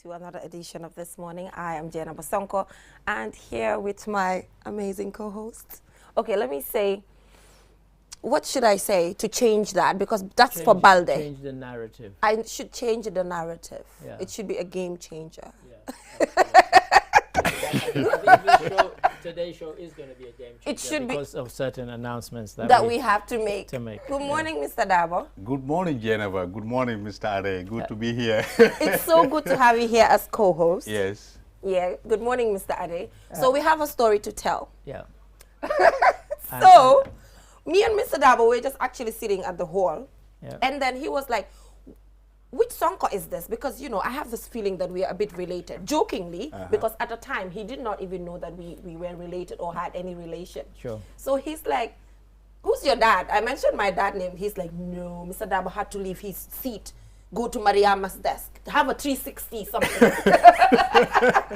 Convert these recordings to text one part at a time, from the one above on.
to another edition of This Morning. I am Jana Bosonko, and here with my amazing co-host. Okay, let me say, what should I say to change that? Because that's for Balde. Change the narrative. I should change the narrative. Yeah. It should be a game changer. Yeah, I think today's show is going to be a game changer. It should because of certain announcements that we have to make. Good Yeah. morning, Mr. Dabo. Good morning, Geneva. Good morning, Mr. Ade. Good to be here. It's so good to have you here as co-host. Yes. Yeah. Good morning, Mr. Ade. So we have a story to tell. Yeah. So me and Mr. Dabo were just actually sitting at the hall, Yeah. and then he was like, which Sonko is this? Because, you know, I have this feeling that we are a bit related. Jokingly, because at the time, he did not even know that we were related or had any relation. Sure. So he's like, who's your dad? I mentioned my dad name. He's like, no, Mr. Dabo had to leave his seat, go to Mariama's desk, have a 360 something.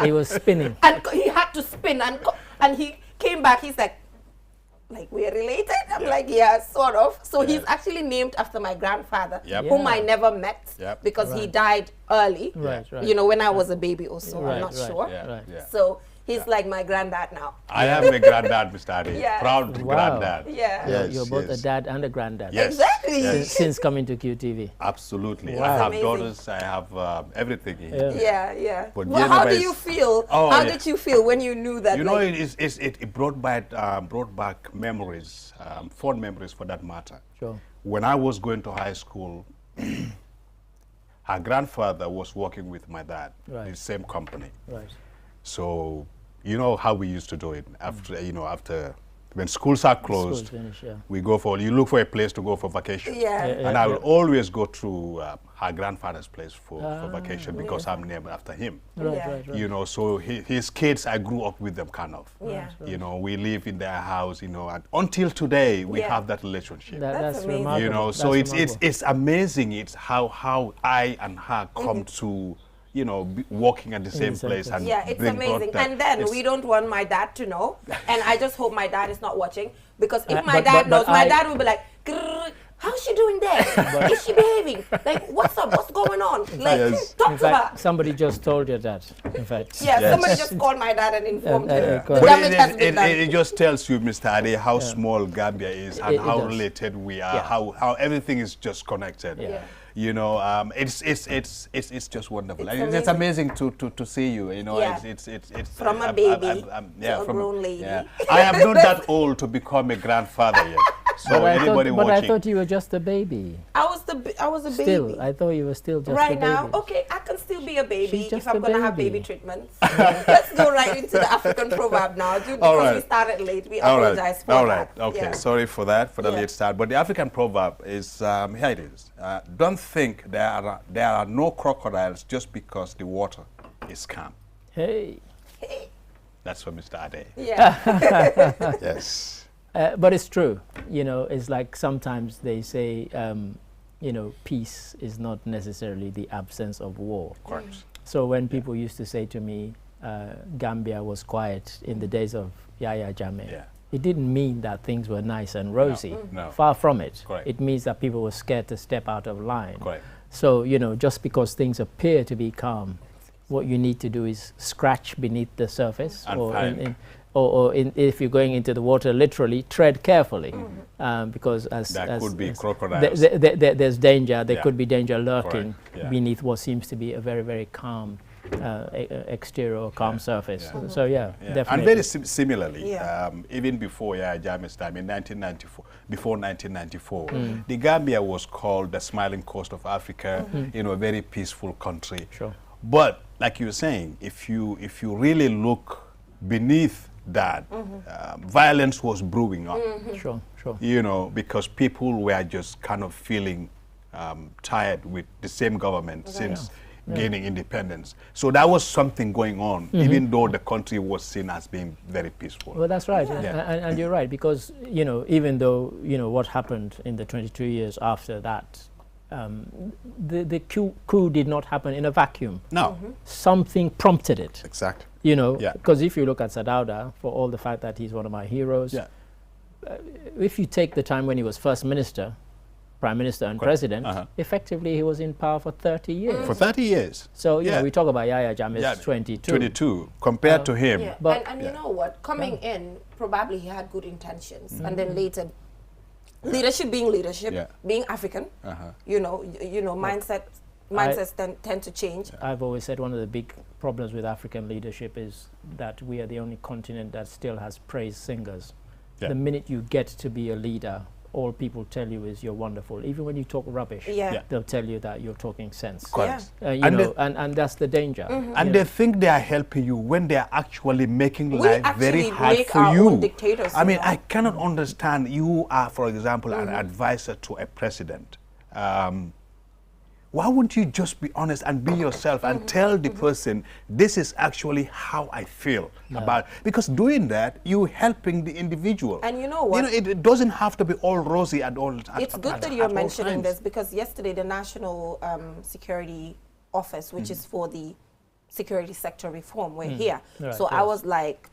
He was spinning. And he had to spin, and he came back. He's like, we're related? I'm like, yeah, sort of. So he's actually named after my grandfather, whom I never met because he died early. Right. You know, when I was a baby also, I'm not sure. Yeah. So he's like my granddad now. I am the granddad, Mr. Ade. Yeah. Proud Wow. granddad. Yeah. Yes, You're both yes. a dad and a granddad. Yes. Exactly. Yes. Since coming to QTV. Absolutely. Wow. I have Amazing. daughters. I have everything here. Yeah. But Well, how Geneva do is- you feel? Oh, How yeah. did you feel when you knew that? You know, like, it brought back memories, fond memories for that matter. Sure. When I was going to high school, her grandfather was working with my dad in the same company. Right. So, you know how we used to do it after when schools are closed, School's finished, yeah. you look for a place to go for vacation. Yeah. And I will always go to her grandfather's place for vacation because I'm named after him. Right. You know, so his kids, I grew up with them kind of. Yeah. You know, we live in their house, you know, and until today we have that relationship. That's amazing. remarkable. You know, so That's it's amazing. It's how I and her come to, you know, be working at the same place and Yeah, it's bring amazing. about that. And then It's- we don't want my dad to know. And I just hope my dad is not watching. Because if my but- dad but knows, my I- dad will be like, "Grrr, how's she doing there? Is she behaving? Like, what's up? What's going on? Like, Yes. talk In to her." fact, somebody just told you that, in fact. Yeah, Yes. somebody just called my dad and informed him. Yeah. The But damage has been done. it just tells you, Mr. Ade, how small Gambia is and It how does. related we are, Yeah. how everything is just connected. Yeah. You know, it's just wonderful. It's It's amazing to see you. You know, Yeah. it's From a baby to a from grown lady. Yeah. I am not that old to become a grandfather yet. So But anybody I watching, thought you were just a baby. I was a baby. Still, I thought you were still just a Right baby. now, okay, I can still be a baby She's just if I'm a going to have baby. baby treatments. Let's go right into the African proverb now. Because we started late, we apologize for All that. right. Okay. Yeah. Sorry for that, for the Yeah. late start. But the African proverb is here it is. Don't think there are no crocodiles just because the water is calm. Hey. That's for Mr. Ade. Yeah. Yes. But it's true. You know, it's like sometimes they say, you know, peace is not necessarily the absence of war. Correct. So when people used to say to me, Gambia was quiet in the days of Yahya Jammeh, Yeah. it didn't mean that things were nice and rosy. No. Far from it. Correct. It means that people were scared to step out of line. Correct. So, you know, just because things appear to be calm, what you need to do is scratch beneath the surface, And or, find. if you're going into the water, literally tread carefully, because That could be as crocodiles. there's danger. There Yeah. could be danger lurking Correct. Yeah. beneath what seems to be a very, very calm exterior or calm surface. Yeah. So yeah, Yeah. definitely. And very similarly, Yeah. even before Yahya Jammeh's time in 1994, before 1994, the Gambia was called the smiling coast of Africa, you know, a very peaceful country. Sure. But like you were saying, if you really look beneath that, violence was brewing up. Sure. You know, because people were just kind of feeling tired with the same government since gaining independence. So that was something going on, even though the country was seen as being very peaceful. Well, that's right, Yeah. and you're right, because, you know, even though, you know, what happened in the 22 years after that, the coup did not happen in a vacuum. No, Something prompted it, exactly. you know, Yeah. because if you look at Sadauda, for all the fact that he's one of my heroes, Yeah. If you take the time when he was first minister, Prime Minister and President, effectively he was in power for 30 years. For 30 years. So, you know, we talk about Yahya Jammeh's 22. 22, compared to him. Yeah. But, and you know what? Coming in, probably he had good intentions. And then later, leadership, being African, you know, mindsets tend to change. I've always said one of the big problems with African leadership is that we are the only continent that still has praise singers. The minute you get to be a leader, all people tell you is you're wonderful. Even when you talk rubbish, they'll tell you that you're talking sense. Correct. You know, and that's the danger. And they think they are helping you when they are actually making life very hard for our you. Own dictators, I mean, I cannot understand. You are, for example, an advisor to a president. Why wouldn't you just be honest and be yourself and tell the person, this is actually how I feel about, because doing that, you're helping the individual. And you know what? You know, it doesn't have to be all rosy at all times. It's good that you're mentioning this, because yesterday the National Security Office, which is for the security sector reform, we're here. Right, so I was like,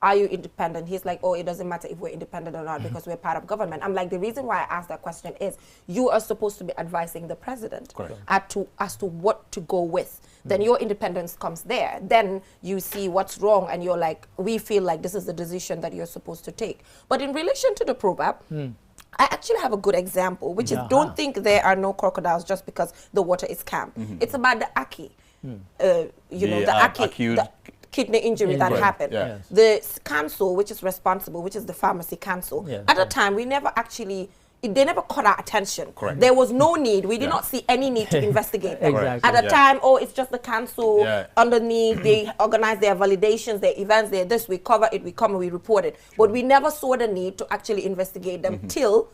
are you independent? He's like, oh, it doesn't matter if we're independent or not because we're part of government. I'm like, the reason why I asked that question is you are supposed to be advising the president as to what to go with. Then your independence comes there. Then you see what's wrong and you're like, we feel like this is the decision that you're supposed to take. But in relation to the proverb, I actually have a good example, which is don't think there are no crocodiles just because the water is calm. It's about the Aki. You know, the Aki. Kidney injury that happened. The council, which is responsible, which is the pharmacy council, at the time we never actually, they never caught our attention. There was no need. We did not see any need to investigate them. At the time, oh, it's just the council underneath. They organize their validations, their events, their this. We cover it, we come and we report it. But we never saw the need to actually investigate them till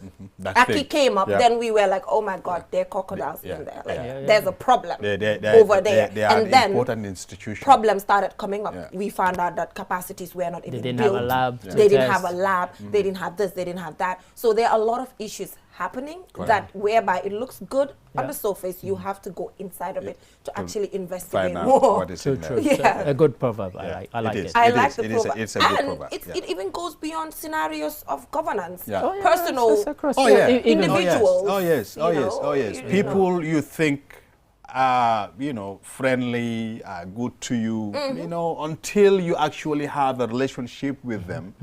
Aki came up. Then we were like, oh my God, there are crocodiles in there. Like, there's a problem over there. They are and then important institution. Problems started coming up. We found out that capacities were not even built. They didn't have a lab. They didn't have a lab. They didn't have this. They didn't have that. So there are a lot of issues happening that whereby it looks good on the surface, you have to go inside of it to actually investigate more. What is true. A good proverb. I like it. I like the proverb. It's a good proverb. It even goes beyond scenarios of governance, personal, individuals. Oh yes. People you think you know, friendly, good to you, you know, until you actually have a relationship with them,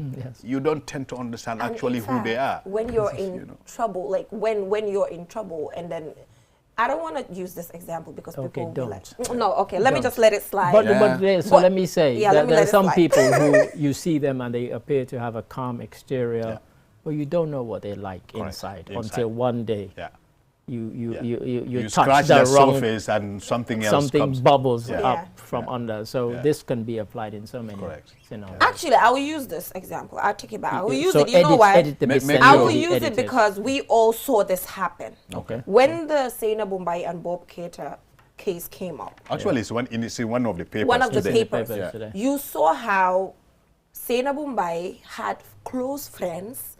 you don't tend to understand actually who they are. When you're in trouble, like when you're in trouble, and then I don't want to use this example because people will be like, no, let me just let it slide. But let me say, there are some people who you see them and they appear to have a calm exterior, but you don't know what they're like inside until one day. You scratch the surface and something bubbles up from under. So this can be applied in so many scenarios. Actually, I will use this example. I'll take it back. I will use it. You know why? I will use it because we all saw this happen. When the Saina Mumbai and Bob Keita case came up. Actually, it's in one of the papers. One of the papers. You saw how Saina Mumbai had close friends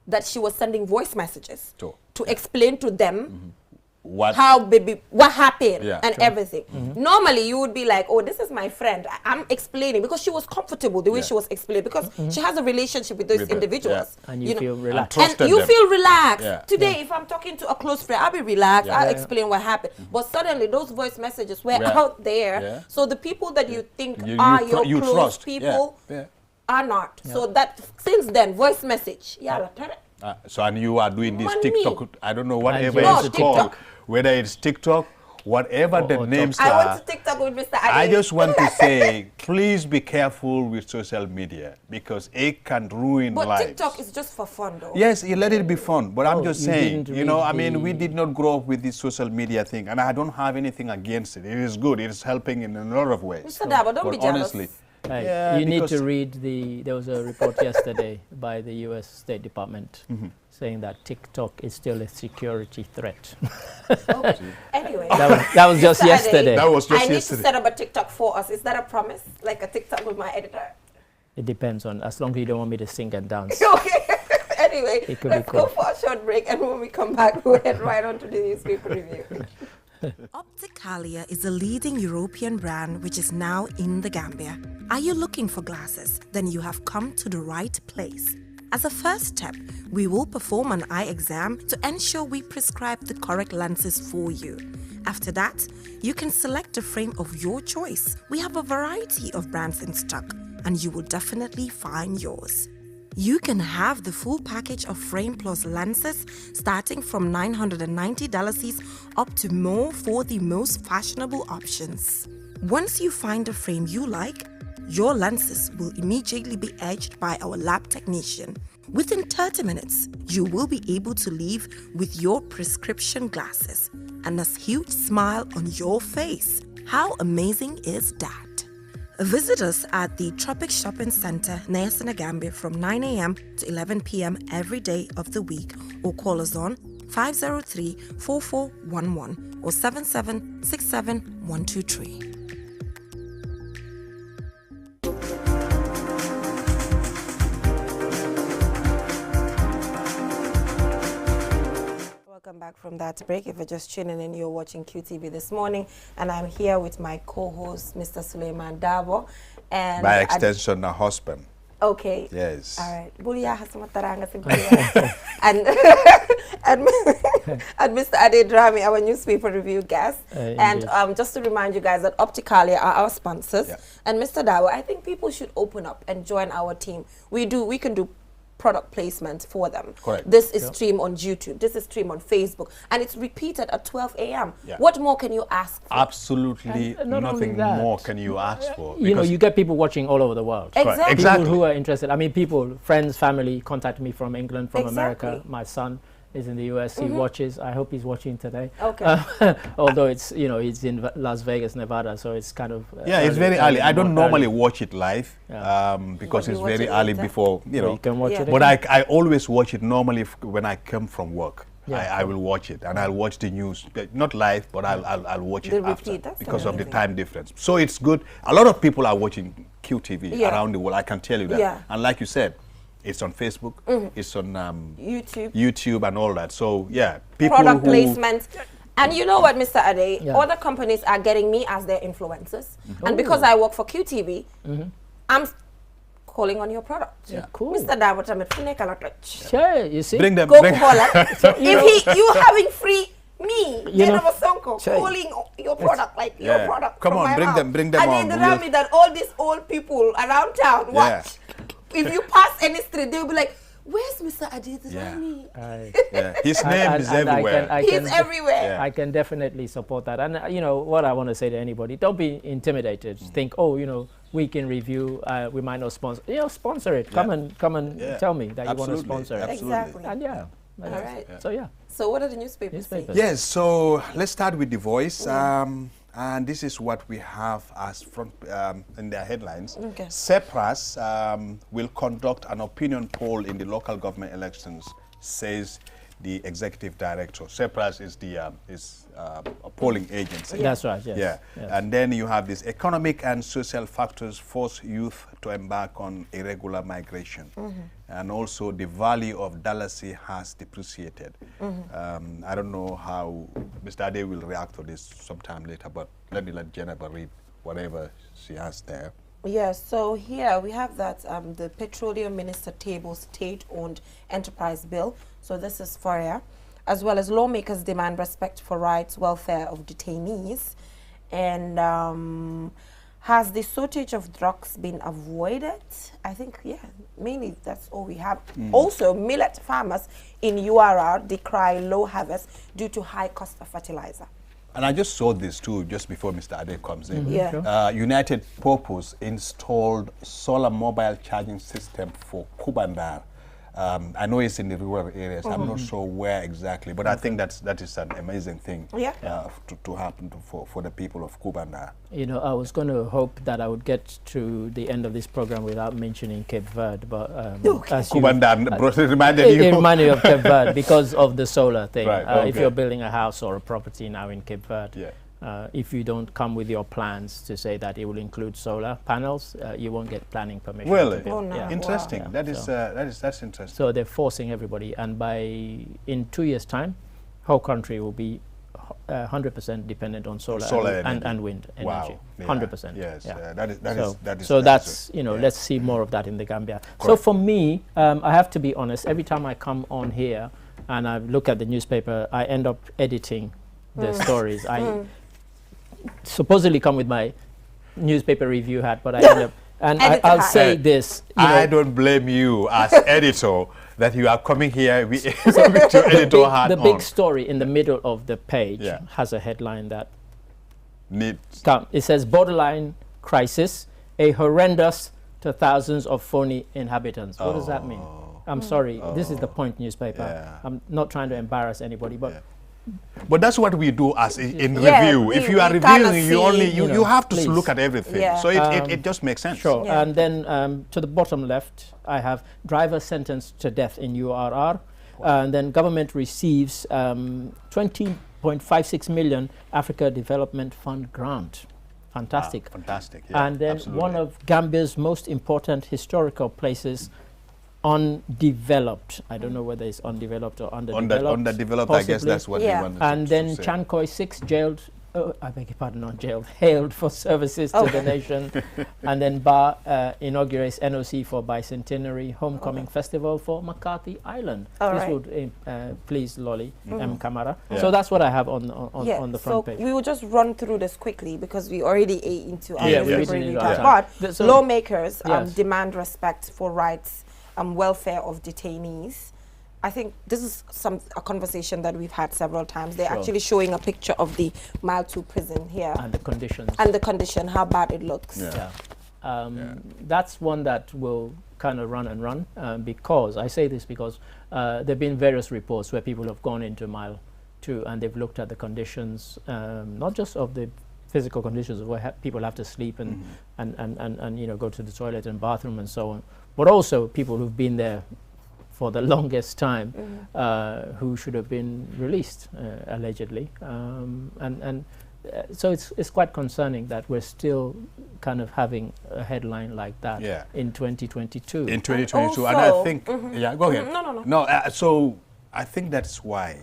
that she was sending voice messages to explain to them what happened and everything. Normally you would be like, oh, this is my friend, I'm explaining, because she was comfortable the way she was explaining, because she has a relationship with those individuals. And you feel relaxed. And you feel relaxed. Today, if I'm talking to a close friend, I'll be relaxed, I'll explain what happened. But suddenly those voice messages were out there. So the people that you think are your close people are not. So that since then, voice message. So and you are doing this TikTok, I don't know whatever it's called, whether it's TikTok, whatever the names are. I went to TikTok with Mr. Adi. I just want to say, please be careful with social media because it can ruin lives. But TikTok is just for fun though. Yes, you let it be fun, but I'm just saying, you know, I mean, we did not grow up with this social media thing, and I don't have anything against it. It is good. It is helping in a lot of ways. Mr. Dabo, don't be jealous. Honestly, you need to read there was a report yesterday by the US State Department saying that TikTok is still a security threat. Anyway. That was just yesterday. That was just yesterday. I need to set up a TikTok for us. Is that a promise? Like a TikTok with my editor? It depends on, as long as you don't want me to sing and dance. Okay. Anyway, let's go for a short break, and when we come back, we'll head right on to the newspaper review. Opticalia is a leading European brand which is now in the Gambia. Are you looking for glasses? Then you have come to the right place. As a first step, we will perform an eye exam to ensure we prescribe the correct lenses for you. After that, you can select a frame of your choice. We have a variety of brands in stock, and you will definitely find yours. You can have the full package of frame plus lenses starting from $990 up to more for the most fashionable options. Once you find a frame you like, your lenses will immediately be edged by our lab technician. Within 30 minutes, you will be able to leave with your prescription glasses and a huge smile on your face. How amazing is that? Visit us at the Tropic Shopping Center near Senegambia from 9 a.m. to 11 p.m. every day of the week, or call us on 503-4411 or 7767-123. Welcome back from that break. If you're just tuning in, you're watching QTV this morning, and I'm here with my co-host, Mr. Suleiman Dabo, and by extension, my husband. Okay. Yes. All right. and and Mr. Ade Drami, our newspaper review guest. And just to remind you guys that Opticalia are our sponsors. Yeah. And Mr. Dabo, I think people should open up and join our team. We can do product placement for them. Correct. This is streamed on YouTube. This is streamed on Facebook. And it's repeated at 12 a.m. Yeah. What more can you ask for? Absolutely nothing more can you ask for. You know, you get people watching all over the world. Exactly. People who are interested. I mean, people, friends, family contact me from England, from America. My son is in the US. He watches. I hope he's watching today. Okay. Although it's, you know, it's in Las Vegas, Nevada, so it's kind of it's very early. I don't normally watch it live because it's very early before, you know. You can watch it. But I always watch it normally when I come from work. I will watch it, and I'll watch the news, not live, but I'll watch it after because of the time difference. So it's good. A lot of people are watching QTV around the world. I can tell you that. Yeah. And like you said, it's on Facebook, it's on YouTube and all that. So yeah, people product placement. And you know what, Mr. Ade, other companies are getting me as their influencers. And because I work for QTV, I'm calling on your product. Yeah, cool. Mr. Dabo, sure, you see. Bring them. Go so if you having free me, calling your product, like your product. Come on, bring them on. And then me that all these old people around town watch. If you pass any street, they'll be like, where's Mr. Ade Drami? His name is everywhere. He's everywhere. I can definitely support that. And you know what I want to say to anybody, don't be intimidated. Think, oh, you know, Week in Review, we might not sponsor. You know, sponsor it. Come and tell me that you want to sponsor it. Exactly. And all right. So So what are the newspapers saying? Yes, so let's start with The Voice. And this is what we have as front in their headlines. Okay. CEPRAS will conduct an opinion poll in the local government elections, says the executive director. CEPRAS is the a polling agency. That's right, yes. Yeah. Yes. And then you have this: economic and social factors force youth to embark on irregular migration. And also the value of Dalasi has depreciated. I don't know how Mr. Ade will react to this sometime later, but let me let Jennifer read whatever she has there. Yes, so here we have that the Petroleum Minister tables state-owned enterprise bill. So this is FORIA, as well as lawmakers demand respect for rights, welfare of detainees. And has the shortage of drugs been avoided? I think, mainly that's all we have. Also, millet farmers in URR decry low harvest due to high cost of fertilizer. And I just saw this too, just before Mr. Ade comes in. United Purpose installed solar mobile charging system for Kubandar. I know it's in the rural areas. I'm not sure where exactly, but I think that is an amazing thing to happen for the people of Kubandar. You know, I was going to hope that I would get to the end of this program without mentioning Cape Verde, but as Kubandar reminded you. It reminded me of Cape Verde because of the solar thing. Right, if you're building a house or a property now in Cape Verde, if you don't come with your plans to say that it will include solar panels, you won't get planning permission. Really? Interesting. Interesting. That's interesting. So they're forcing everybody, and in 2 years' time, whole country will be 100% dependent on solar and wind energy. Wow. 100%. Yes, yeah. that is. So that's, you know, let's see more of that in the Gambia. Correct. So for me, I have to be honest, every time I come on here and I look at the newspaper, I end up editing the stories. I supposedly come with my newspaper review hat, but I end up, and I'll say this. I don't blame you as editor that you are coming here with your editor hat the on. big story in the middle of the page has a headline that it says borderline crisis, a horrendous to thousands of phony inhabitants. What does that mean? I'm sorry, this is the Point newspaper. Yeah. I'm not trying to embarrass anybody, but but that's what we do as in review. If you are reviewing, you have to look at everything. Yeah. So it just makes sense. Sure. Yeah. And then to the bottom left, I have driver sentenced to death in URR. And then government receives 20.56 million Africa Development Fund grant. Fantastic. Fantastic. Yeah, and then one of Gambia's most important historical places, undeveloped. I don't know whether it's undeveloped or underdeveloped. Underdeveloped, possibly. I guess that's what they wanted and then to Chankoi 6 jailed, I beg your pardon, not jailed, hailed for services to the nation. And then Ba inaugurates NOC for Bicentenary Homecoming Festival for McCarthy Island. This would please Lolly M. Kamara. Yeah. So that's what I have on the front page. We will just run through this quickly because we already ate into our But so lawmakers demand respect for rights and welfare of detainees. I think this is a conversation that we've had several times. They're actually showing a picture of the Mile 2 prison here. And the conditions. And the condition, how bad it looks. That's one that will kind of run because, I say this because there have been various reports where people have gone into Mile 2 and they've looked at the conditions, not just of the physical conditions of where people have to sleep and you know, go to the toilet and bathroom and so on, but also people who've been there for the longest time, who should have been released, allegedly. So it's quite concerning that we're still kind of having a headline like that in 2022. In 2022, and I think, go ahead. No, so I think that's why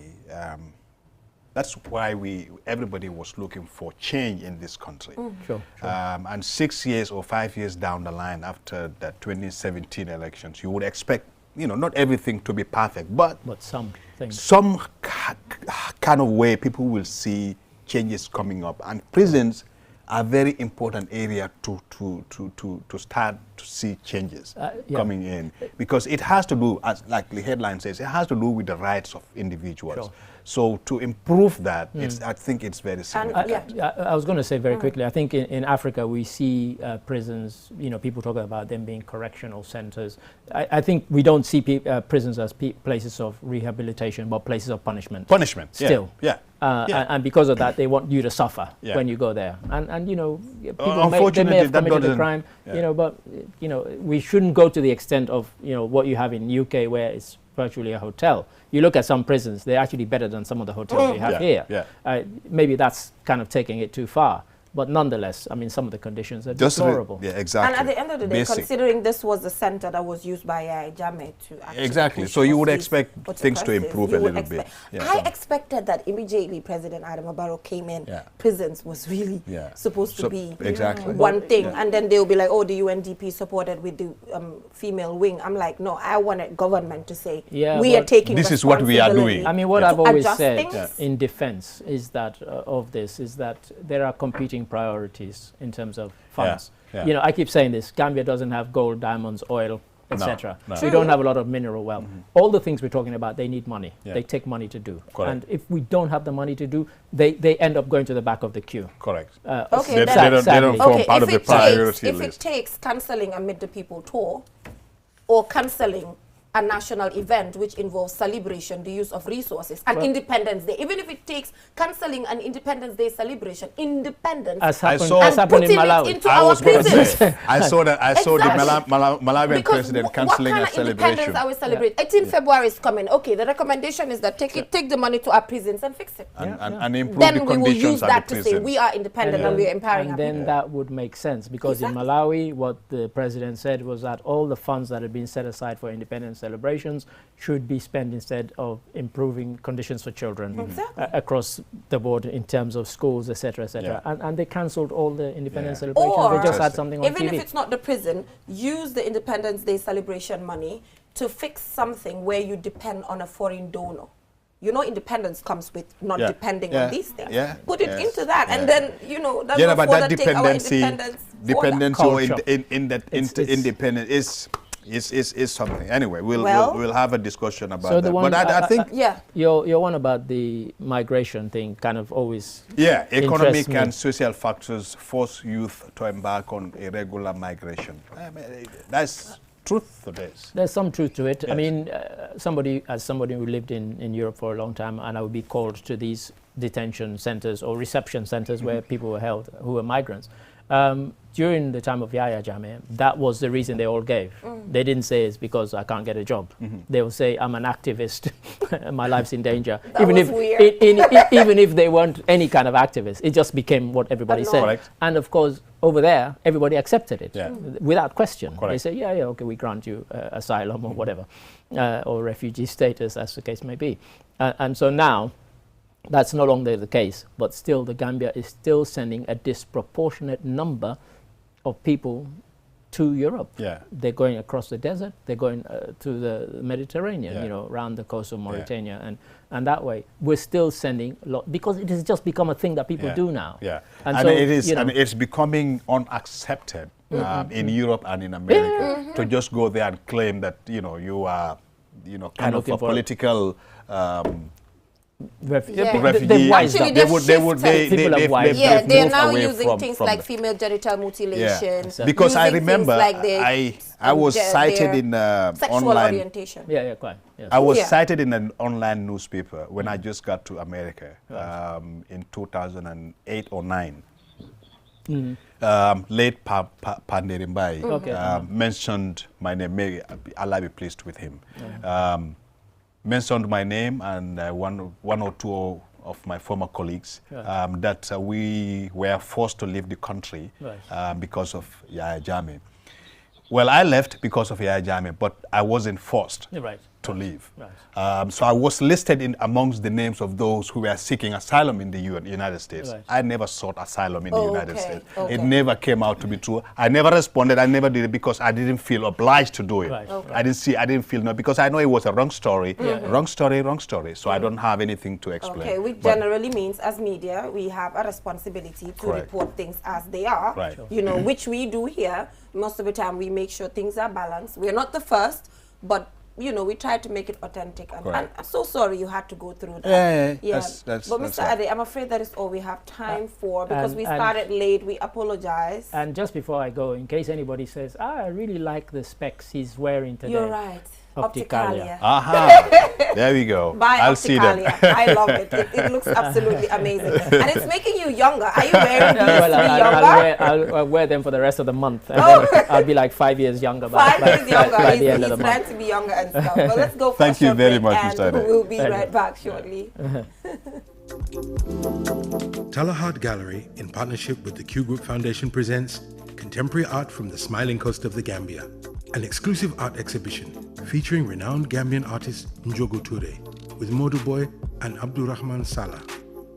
everybody was looking for change in this country. Sure. And 6 years or 5 years down the line after the 2017 elections, you would expect, you know, not everything to be perfect, but some things. Some kind of way people will see changes coming up, and prisons are a very important area to start to see changes coming in, because it has to do, as like the headline says, it has to do with the rights of individuals. Sure. So to improve that, I think it's very significant. I was going to say very quickly, I think in Africa we see prisons, you know, people talk about them being correctional centers. I think we don't see prisons as places of rehabilitation, but places of punishment. Punishment, still. And because of that, they want you to suffer when you go there. And you know, people they may have committed a crime, you know, but you know, we shouldn't go to the extent of, you know, what you have in UK where it's virtually a hotel. You look at some prisons, they're actually better than some of the hotels we have here. Maybe that's kind of taking it too far. But nonetheless, I mean, some of the conditions are deplorable. Exactly. And at the end of the day, considering this was the center that was used by Jammeh to actually so you would expect things to improve a little bit. I expected that immediately President Adama Barrow came in, prisons was really supposed to be one thing. And then they'll be like, oh, the UNDP supported with the female wing. I'm like, no, I wanted government to say, we are taking this is what we are doing. I mean, what I've always said in defense is that of this is that there are competing priorities in terms of funds. You know, I keep saying this, Gambia doesn't have gold, diamonds, oil, etc. So we don't have a lot of mineral wealth. All the things we're talking about, they need money. They take money to do. Correct. And if we don't have the money to do, they end up going to the back of the queue. Correct. Okay, they don't form part of the priority list. If it takes cancelling a Meet the People tour or cancelling a national event which involves celebration, the use of resources, and Independence Day. Even if it takes cancelling an Independence Day celebration, independence, as happened in Malawi. Into our prisons. I saw the Malawian president cancelling a celebration. Independence I will celebrate. 18 February is coming. Okay, the recommendation is that take the money to our prisons and fix it. And improve then the conditions. Then we will use that to say we are independent and we are empowering our people. And then that would make sense, because in Malawi, what the president said was that all the funds that had been set aside for independence celebrations should be spent instead of improving conditions for children across the board in terms of schools, etc., etc. And they cancelled all the Independence celebrations. Or they just had something on even TV. if it's not the prison, use the Independence Day celebration money to fix something where you depend on a foreign donor. You know, independence comes with not depending on these things. Put it into that, and then that but that dependency, independence is something. Anyway, we'll have a discussion about that. But I think your one about the migration thing kind of always economic and social factors force youth to embark on irregular migration. I mean, that's truth to this. There's some truth to it. Yes. I mean, somebody who lived in Europe for a long time, and I would be called to these detention centers or reception centers where people were held who were migrants. During the time of Yahya Jammeh, that was the reason they all gave. They didn't say it's because I can't get a job. They will say I'm an activist, my life's in danger. Even if they weren't any kind of activist, it just became what everybody said. Correct. And of course, over there, everybody accepted it without question. Correct. They say, okay, we grant you asylum or whatever, or refugee status, as the case may be. And so now, that's no longer the case, but still the Gambia is still sending a disproportionate number of people to Europe. They're going across the desert, they're going to the Mediterranean, around the coast of Mauritania, and that way we're still sending because it has just become a thing that people do now. And so, it is, and it's becoming unaccepted in Europe and in America to just go there and claim that you are kind of a political refugee. Actually, they're now using things like the female genital mutilation. Because I remember I was cited in sexual online orientation. Quite. Yes. I was cited in an online newspaper when I just got to America in 2008 or 9. Late Panderimbai mentioned my name. May Allah be pleased with him. Mentioned my name and one or two of my former colleagues that we were forced to leave the country because of Yahya Jammeh. Well, I left because of Yahya Jammeh, but I wasn't forced to leave. So I was listed amongst the names of those who were seeking asylum in the United States. I never sought asylum in the United States. It never came out to be true. I never responded. I never did it because I didn't feel obliged to do it. I didn't feel because I know it was a wrong story. Wrong story. So I don't have anything to explain. Which generally means as media, we have a responsibility to report things as they are. Which we do here. Most of the time, we make sure things are balanced. We're not the first, but we try to make it authentic. And I'm so sorry you had to go through that. But Mr. Ade, I'm afraid that is all we have time for because we started late. We apologize. And just before I go, in case anybody says, I really like the specs he's wearing today. You're right. Opticalia. There we go. I'll see them. I love it. It looks absolutely amazing. And it's making you younger. Are you wearing these to be younger? I'll wear them for the rest of the month. And then I'll be like 5 years younger by the end of the month. He's trying to be younger and stuff. Well, let's go for Thank you very much, Mr. Ade. We'll be right back shortly. Talahard Gallery, in partnership with the Q Group Foundation, presents Contemporary Art from the Smiling Coast of the Gambia, an exclusive art exhibition featuring renowned Gambian artist Njogu Toure with Modu Boy and Abdurrahman Salah.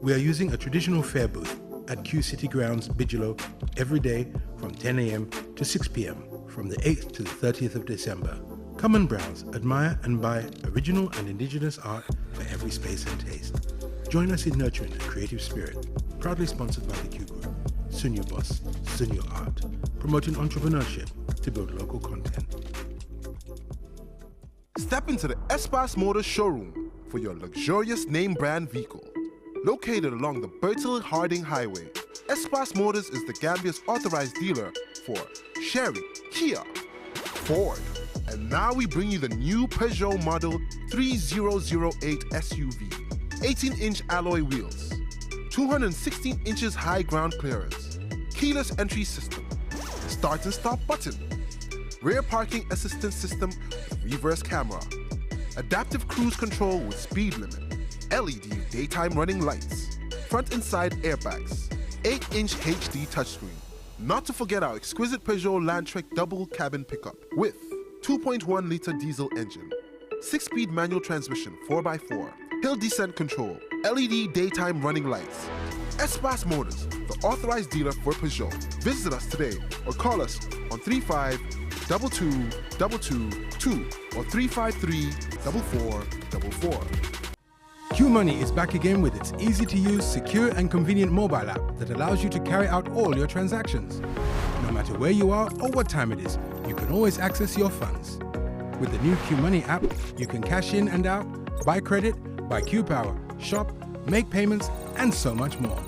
We are using a traditional fair booth at Q City Grounds, Bigelow, every day from 10 a.m. to 6 p.m. from the 8th to the 30th of December. Come and browse, admire and buy original and indigenous art for every space and taste. Join us in nurturing a creative spirit. Proudly sponsored by the Q Group, Sunyo Boss, Sunyo Art, promoting entrepreneurship to build local content. Step into the Espas Motors showroom for your luxurious name brand vehicle. Located along the Bertil Harding Highway, Espas Motors is the Gambia's authorized dealer for Chery, Kia, Ford, and now we bring you the new Peugeot Model 3008 SUV. 18-inch alloy wheels, 216 inches high ground clearance, keyless entry system, start and stop button, rear parking assistance system with reverse camera, adaptive cruise control with speed limit, LED daytime running lights, front and side airbags, 8-inch HD touchscreen. Not to forget our exquisite Peugeot Landtrek double cabin pickup with 2.1-liter diesel engine, 6-speed manual transmission 4x4, hill descent control, LED daytime running lights. Espace Motors, the authorized dealer for Peugeot. Visit us today or call us on 35-2222 or 353-4444. QMoney is back again with its easy-to-use, secure and convenient mobile app that allows you to carry out all your transactions. No matter where you are or what time it is, you can always access your funds. With the new QMoney app, you can cash in and out, buy credit, buy QPower, shop, make payments, and so much more.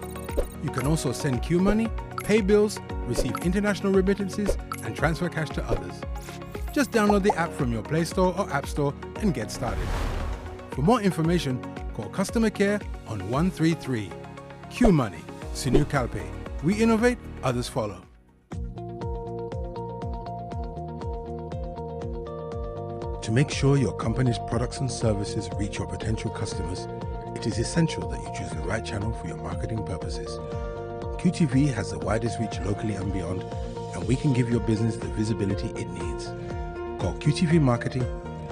You can also send QMoney, pay bills, receive international remittances, and transfer cash to others. Just download the app from your Play Store or App Store and get started. For more information, call customer care on 133. QMoney, Sinu Calpe. We innovate, others follow. To make sure your company's products and services reach your potential customers, it is essential that you choose the right channel for your marketing purposes. QTV has the widest reach locally and beyond, and we can give your business the visibility it needs. Call QTV Marketing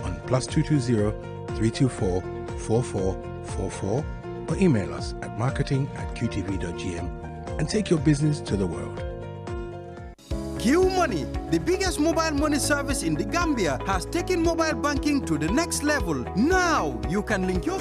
on +220 324 4444 or email us at marketing@qtv.gm and take your business to the world. QMoney, the biggest mobile money service in the Gambia, has taken mobile banking to the next level. Now you can link your...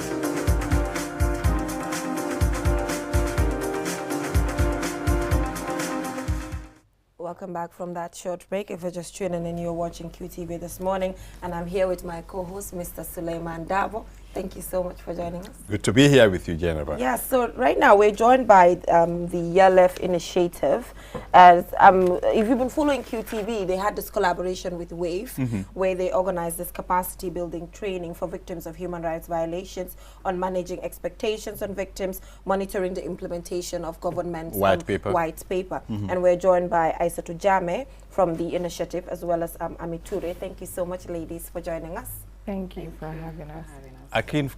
Welcome back from that short break. If you're just tuning in, you're watching QTV this morning, and I'm here with my co-host, Mr. Suleiman Dabo. Thank you so much for joining us. Good to be here with you, Jennifer. Yeah, so right now we're joined by the YELEF initiative. As if you've been following QTV, they had this collaboration with WAVE, where they organized this capacity building training for victims of human rights violations on managing expectations on victims, monitoring the implementation of government's white paper. And we're joined by Aissatou Jammeh from the initiative, as well as Ami Toure. Thank you so much, ladies, for joining us. Thank you for having us. I feel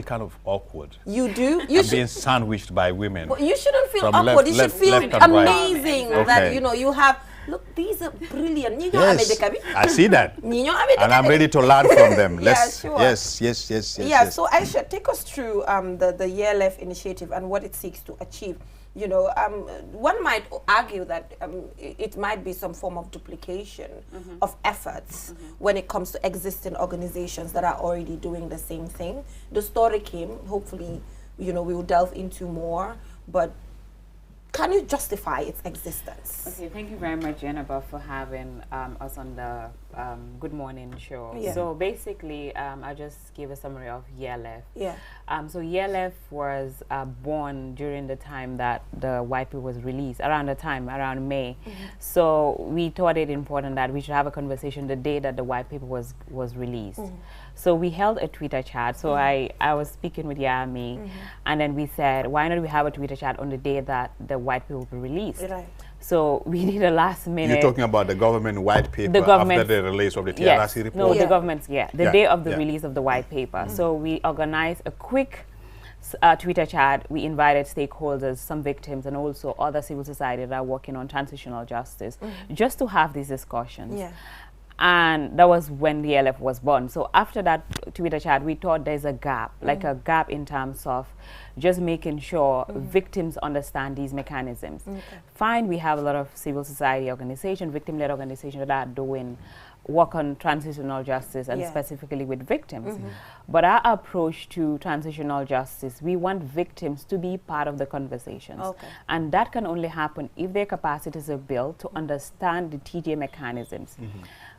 kind of awkward. You do? I'm being sandwiched by women. But you shouldn't feel awkward. You should feel amazing that, you know, you have, look, these are brilliant. Yes, I see that. And I'm ready to learn from them. Let's, sure. Yes. Yeah, so Aisha, take us through the YELEF initiative and what it seeks to achieve. You know, one might argue that it might be some form of duplication of efforts when it comes to existing organizations that are already doing the same thing. The story came, hopefully, you know, we will delve into more, but can you justify its existence? Okay, thank you very much, Jennifer, for having us on the Good Morning show. Yeah. So basically, I'll just give a summary of YELEF. Yeah. So YELEF was born during the time that the white paper was released, around around May. So we thought it important that we should have a conversation the day that the white paper was released. So we held a Twitter chat. So I was speaking with Yami, and then we said, why not we have a Twitter chat on the day that the white paper was released? Right. So we did a last minute. You're talking about the government white paper after the release of the TRC report? No, the government's, the day of the release of the white paper. So we organized a quick Twitter chat. We invited stakeholders, some victims, and also other civil society that are working on transitional justice, just to have these discussions. Yeah. And that was when the YELEF was born. So after that Twitter chat, we thought there's a gap, like a gap in terms of just making sure victims understand these mechanisms. Fine, we have a lot of civil society organizations, victim-led organizations that are doing work on transitional justice and specifically with victims. But our approach to transitional justice, we want victims to be part of the conversations. And that can only happen if their capacities are built to understand the TJ mechanisms.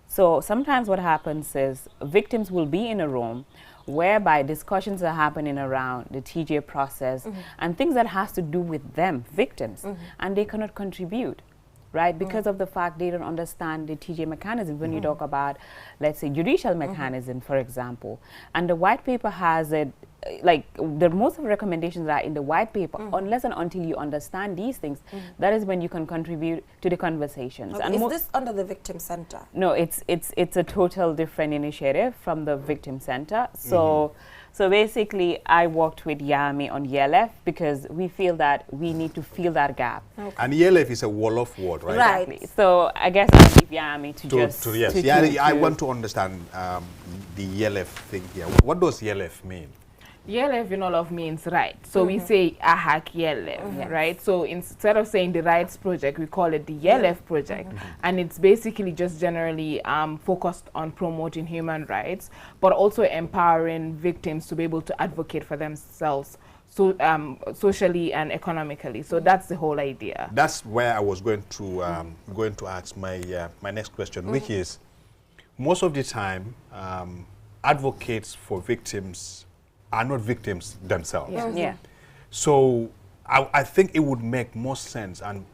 So sometimes what happens is victims will be in a room whereby discussions are happening around the TJ process and things that has to do with them, victims, and they cannot contribute, right? Because of the fact they don't understand the TJ mechanism. When you talk about, let's say, judicial mechanism, for example, and the white paper has it like the most of the recommendations that are in the white paper, unless and until you understand these things, that is when you can contribute to the conversations. Okay. And is this under the Victim Center? No, it's a total different initiative from the Victim Center. So so basically I worked with YAMI on YELF because we feel that we need to fill that gap. Okay. And YELF is a Wolof word, right? Right. Exactly. So I guess I'll leave YAMI to I want to understand the YELF thing here. What does YELF mean? YELF in Wolof means right. So we say AHAC YELF, right? So instead of saying the Rights Project, we call it the YELF Project. And it's basically just generally focused on promoting human rights, but also empowering victims to be able to advocate for themselves so, socially and economically. So that's the whole idea. That's where I was going to ask my my next question, which is, most of the time, advocates for victims are not victims themselves. So I think it would make more sense and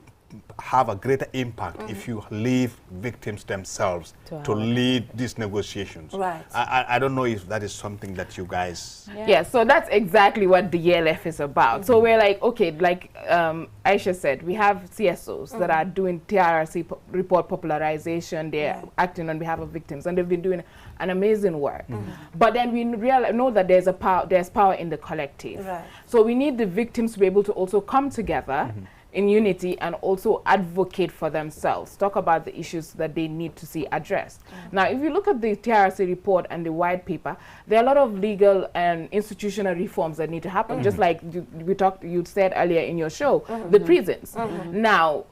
have a greater impact if you leave victims themselves to lead these negotiations. Right. I don't know if that is something that you guys... Yeah, so that's exactly what the YELF is about. So we're like, okay, like Aisha said, we have CSOs that are doing TRRC report popularization. They're acting on behalf of victims, and they've been doing an amazing work. But then we know that there's power in the collective. Right. So we need the victims to be able to also come together in unity and also advocate for themselves, talk about the issues that they need to see addressed. Now, if you look at the TRRC report and the white paper, there are a lot of legal and institutional reforms that need to happen, just like you said earlier in your show, the prisons. Now,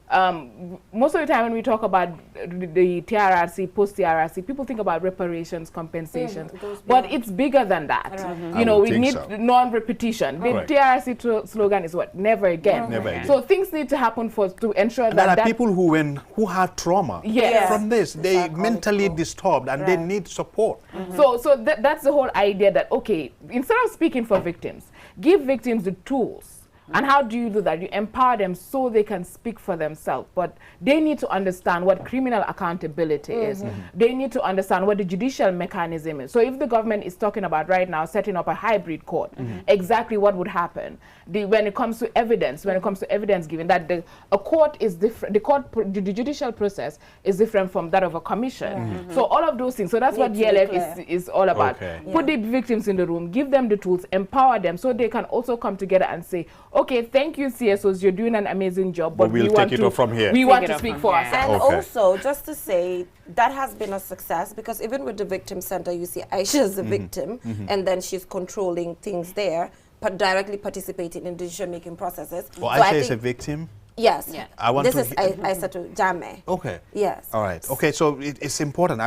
most of the time when we talk about the TRRC, post-TRRC, people think about reparations, compensations, but it's bigger than that. You know, we need non-repetition. The TRRC slogan is what? Never again. Never again. So things need to happen to ensure and that there are people who had trauma from this. They mentally disturbed and they need support. So that's the whole idea that, okay, instead of speaking for victims, give victims the tools. And how do you do that? You empower them so they can speak for themselves. But they need to understand what criminal accountability is. They need to understand what the judicial mechanism is. So if the government is talking about right now setting up a hybrid court, exactly what would happen? When it comes to evidence, giving, that a court is different, the judicial process is different from that of a commission. So all of those things. So that's what YELF is all about. Put the victims in the room, give them the tools, empower them so they can also come together and say, okay, thank you, CSOs, you're doing an amazing job, but we'll take it from here. We want to speak for ourselves. And also, just to say, that has been a success, because even with the Victim Center, you see Aisha is a victim, and then she's controlling things there, but directly participating in decision-making processes. Well, so Aisha is a victim? Yes. Yeah. This is Aissatou Jammeh. Okay. Yes. All right. Okay, so it's important.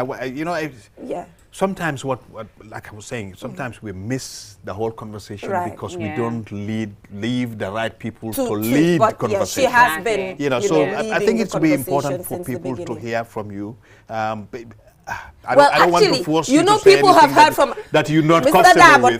Sometimes like I was saying, sometimes we miss the whole conversation because we don't leave the right people to lead the conversation. She has been. I think it's really important for people to hear from you. I don't want to force you to say people have heard from that you're not comfortable with.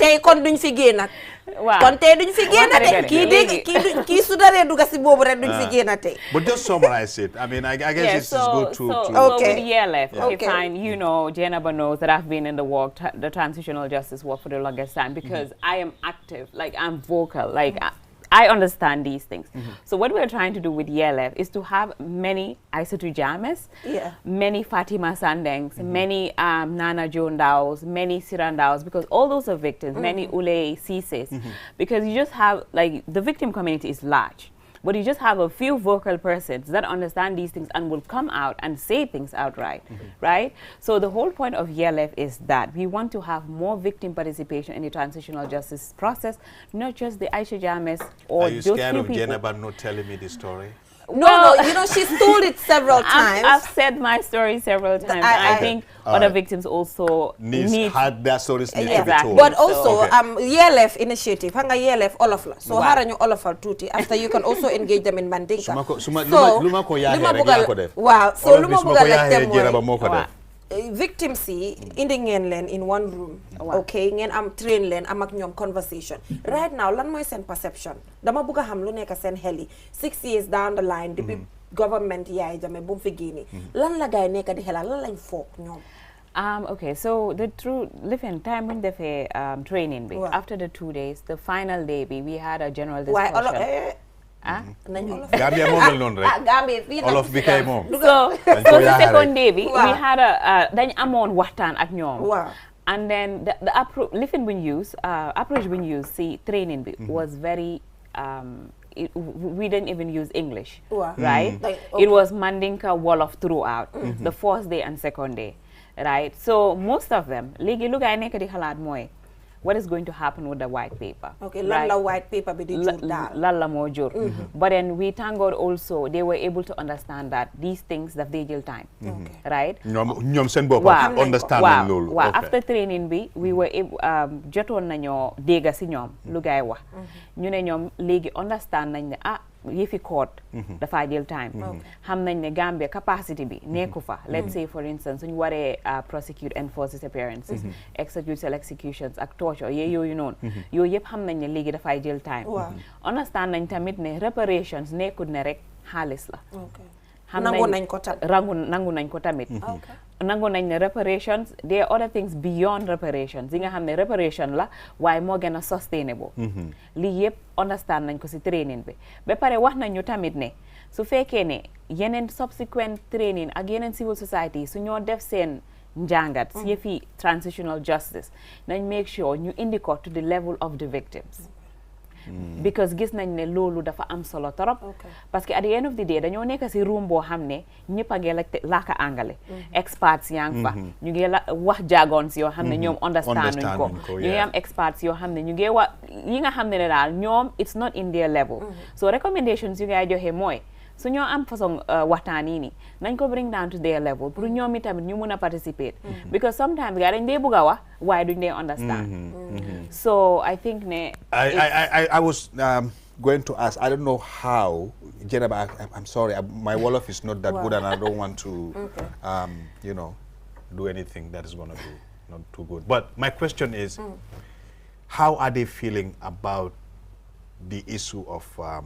But just summarize it. I mean, I guess it's good to... So with YELF, okay, fine. You know, Jenaba knows that I've been in the work, the transitional justice work for the longest time, because I am active, like I'm vocal, like I understand these things. So what we're trying to do with YELF is to have many Aissatou Jammehs, many Fatima Sandengs, many Nana Joan Daws, many Siran Daws, because all those are victims, many Ule Sises, because you just have, like, the victim community is large. But you just have a few vocal persons that understand these things and will come out and say things outright, right? So the whole point of YELF is that we want to have more victim participation in the transitional justice process, not just the Aisha Jammehs or those few people. Are you scared of Jenaba not telling me the story? No, she's told it several times. I've said my story several times. I think other victims also had their stories need to be told. But also, YELF initiative, hanga YELF all of us. So haranyo all of our tuti. After you can also engage them in Mandinka. Victims see indi ngeen len in one room, okay, ngeen am train len am ak ñom conversation. Right now lan moy sen perception, dama bëgg xam lu nekk sen heli 6 years down the line depuis government yaay Jammeh bu fi génné lan la gaay nekk di xelal lan lañ foog ñom. Okay, so the true living time when they training be after the 2 days, the final day be we had a general discussion. Gambia moom non rek. Olof bi kay moom. So the second day we had a dañ amoon waxtaan ak ñoom. And then the approach living we use approach we use see training be was very we didn't even use English, right? It was Mandinka Wolof throughout the first day and second day, right? So most of them léegi lu gaay nekk di xalaat mooy what is going to happen with the white paper. Okay, right? Lan la white paper be di jur daal. Lan la moo jur. But then we thank God also they were able to understand that these things daf dey jël time. Right? ñoom seen bopp understand nañ loolu. Waaw after training bi we were able jotoon nañoo dégga si ñoom lu gaay wax. Ñu ne ñoom léegi understand nañ ne yëfi court dafa jël time. Xam nañ ne Gambia capacity bi nekku fa. Let's say for instance suñu waree prosecute enforce disappearances, execute cell executions ak torture yooyu noonu. Yooyu yëpp xam nañ ne léegi dafay jël time. Understand nañ tamit ne reparations nekkul ne rek xaalis la. Nangu nañ ko tamit. Nangu nañ ko tamit. Nangu nañ ne reparations there are other things beyond reparations yi nga xam ne reparation la waaye moo gën a sustainable. Lii yëpp understand nañ ko si training bi ba pare wax nañ ñu tamit ne su fekkee ne yeneen subsequent training ak yeneen civil society su ñoo def seen njàngat si yëfi transitional justice nañ make sure ñu indi ko to the level of the victims. Because gis nañ ne loolu dafa am solo torop parce que at the end of the day dañoo nekk si room boo xam ne ñëpp a ngi laaka angale experts yaa ngi fa ñu ngi wax jargons yoo xam ne ñoom understand nuñ ko ñu ngi am experts yoo xam ne ñu ngi wax yi nga xam ne daal ñoom it's not in their level so recommendations yu ngay joxe mooy su ñoo am façon waxtaan yi nii nañ ko bring down to their level pour ñoom itamit ñu mun a participate because sometimes gaa dañ dee bëgg a wax waaye duñ dee understand so I think ne I was going to ask I don't know how Jenaba I'm sorry my Wolof is not that good and I don't want to you know do anything that is going to be not too good but my question is how are they feeling about the issue of a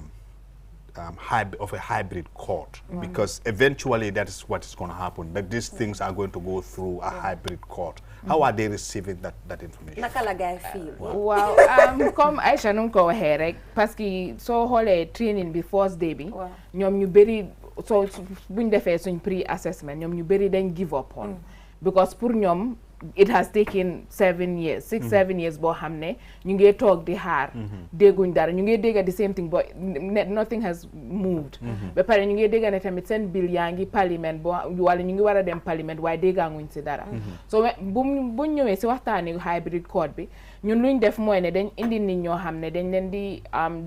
hybrid court because eventually that is what is going to happen that these things are going to go through a hybrid court how are they receiving that information naka la gaay feel waaw comme Aïcha nu ko waxee rek parce que soo xoolee training bi first day bi ñoom ñu bëri soo buñ defee suñ pre-assessment ñoom ñu bëri dañ give up on because pour ñoom it has taken 7 years 6-7 years boo xam ne ñu ngi toog di xaar dégguñ dara ñu ngi dégga the same thing but nothing has moved ba pare ñu ngi dégga ne tamit seen bill yaa ngi parliament boo wala ñu ngi war a dem parliament waaye déggaanguñ si dara so buñ ñëwee si waxtaani hybrid court bi ñun luñ def mooy ne dañ indi nit ñoo xam ne dañ leen di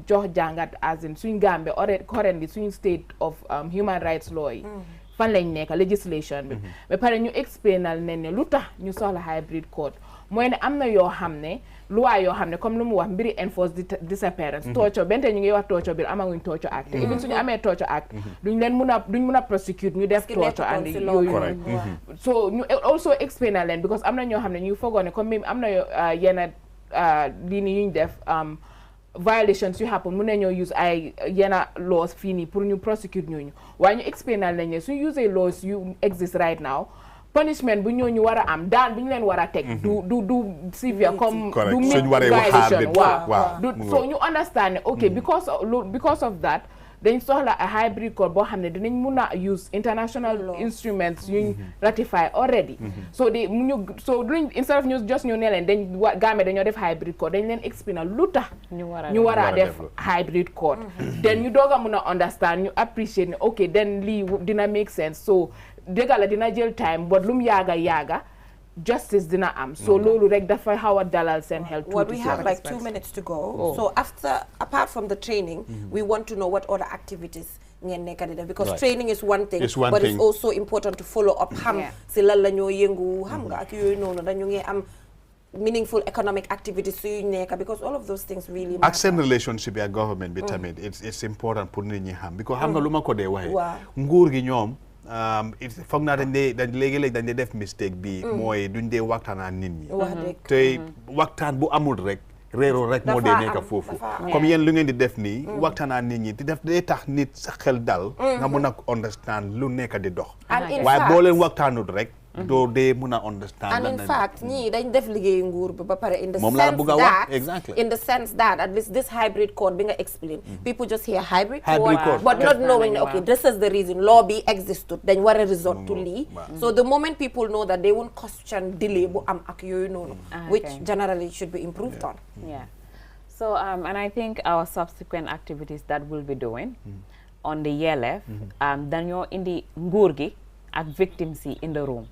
jox jàngat as in suñ Gambia currently suñ state of human rights law yi fan lañ nekk legislation bi ba pare ñu explainal ne lu tax ñu soxla hybrid court mooy ne am na yoo xam ne loi yoo xam ne comme lu mu wax mbiri enforce disappearance torture bente ñu ngi wax torture bi amaguñ torture act even suñu amee torture act duñ mun a prosecute ñu def torture and yooyu so ñu also explainal leen because am na ñoo xam ne ñu fogoon ne comme am na yenn lii ni yuñ def violations yu happen mun nañoo use ay yenn laws fii nii pour ñu prosecute ñooñu waaye ñu explainal nañ ne suñu use laws yu exist right now punishment bu ñooñu war a am daan bu ñu leen war a teg du severe comme du mid violation waaw so ñu understand ne ok because of that dañ soxla a hybrid court boo xam ne dinañ mun a use international instruments yuñ ratify already so duñ instead of ñu just ñu ne leen dañ Gambia dañoo def hybrid court dañ leen explain lu tax ñu war a def hybrid court then ñu doog a mun a understand ñu appreciate ne ok then lii dina make sense so dëgg la dina jël time but lu mu yaaga justice dina am so loolu rek dafa xaw a dalal seen xel well we have like 2 minutes to go so apart from the training we want to know what other activities ngeen nekk di def because training is one thing but it's also important to follow up xam si lan la ñoo yëngu xam nga ak yooyu noonu dañu ngi am meaningful economic activities suy nekk because all of those things really matter. ak seen relationship ak government bi tamit it's important pour nit ñi xam because xam nga lu ma ko dee waxee nguur gi ñoom foog naa léegi-léegi dañ dee def mistake bi mooy duñ dee waxtaanaan nit ñi te waxtaan bu amul rek réeroo rek moo dee nekk foofu comme yéen lu ngeen di def nii waxtaanaan nit ñi di def day tax nit sa xel dal nga mun a understand lu nekk di dox waaye boo leen waxtaanut rek though they muna understand. And in fact, dañ def liggéey nguur bi ba pare in the sense that at least this hybrid code being explained, people just hear hybrid code, but not knowing okay, this is the reason law be existed. Then what a resort to Lee. So the moment people know that, they won't question delay, which generally should be improved on. Yeah. So and I think our subsequent activities that we'll be doing on the year left, then you're in the ngurgi at victims in the room,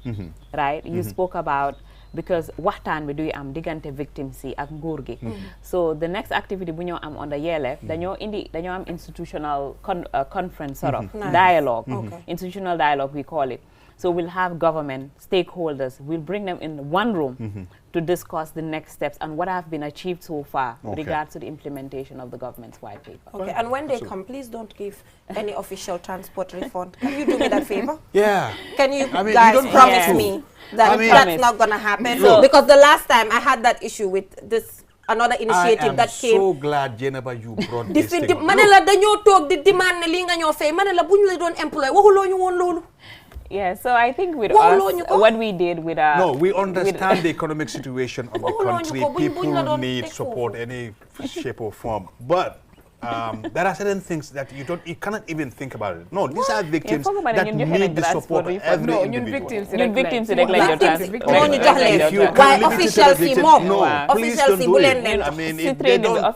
right? You spoke about, because waxtaan bi duy am digante victims ak nguur gi. So the next activity bu ñoo am on the year left, dañoo am institutional conference sort of dialogue, institutional dialogue we call it. So we'll have government stakeholders, we'll bring them in one room to discuss the next steps and what have been achieved so far with regards to the implementation of the government's white paper. Okay, and when they come, please don't give any official transport refund. Can you do me that favor? Yeah. Can you guys promise me that that's not going to happen? Because the last time I had that issue with this another initiative that came. I am so glad, Jennifer, you brought this thing. Manela dañoo tok di demand li nga ñoo fay manela buñ la doon employ waxulo ñu won lolu. Yeah, so I think with us, what we did with our... No, we understand the economic situation of the country. People need support any shape or form. But there are certain things that you cannot even think about it. No, these are victims that need the support of every individual. Victims why officials see more? Officials see bullet. I mean, if they don't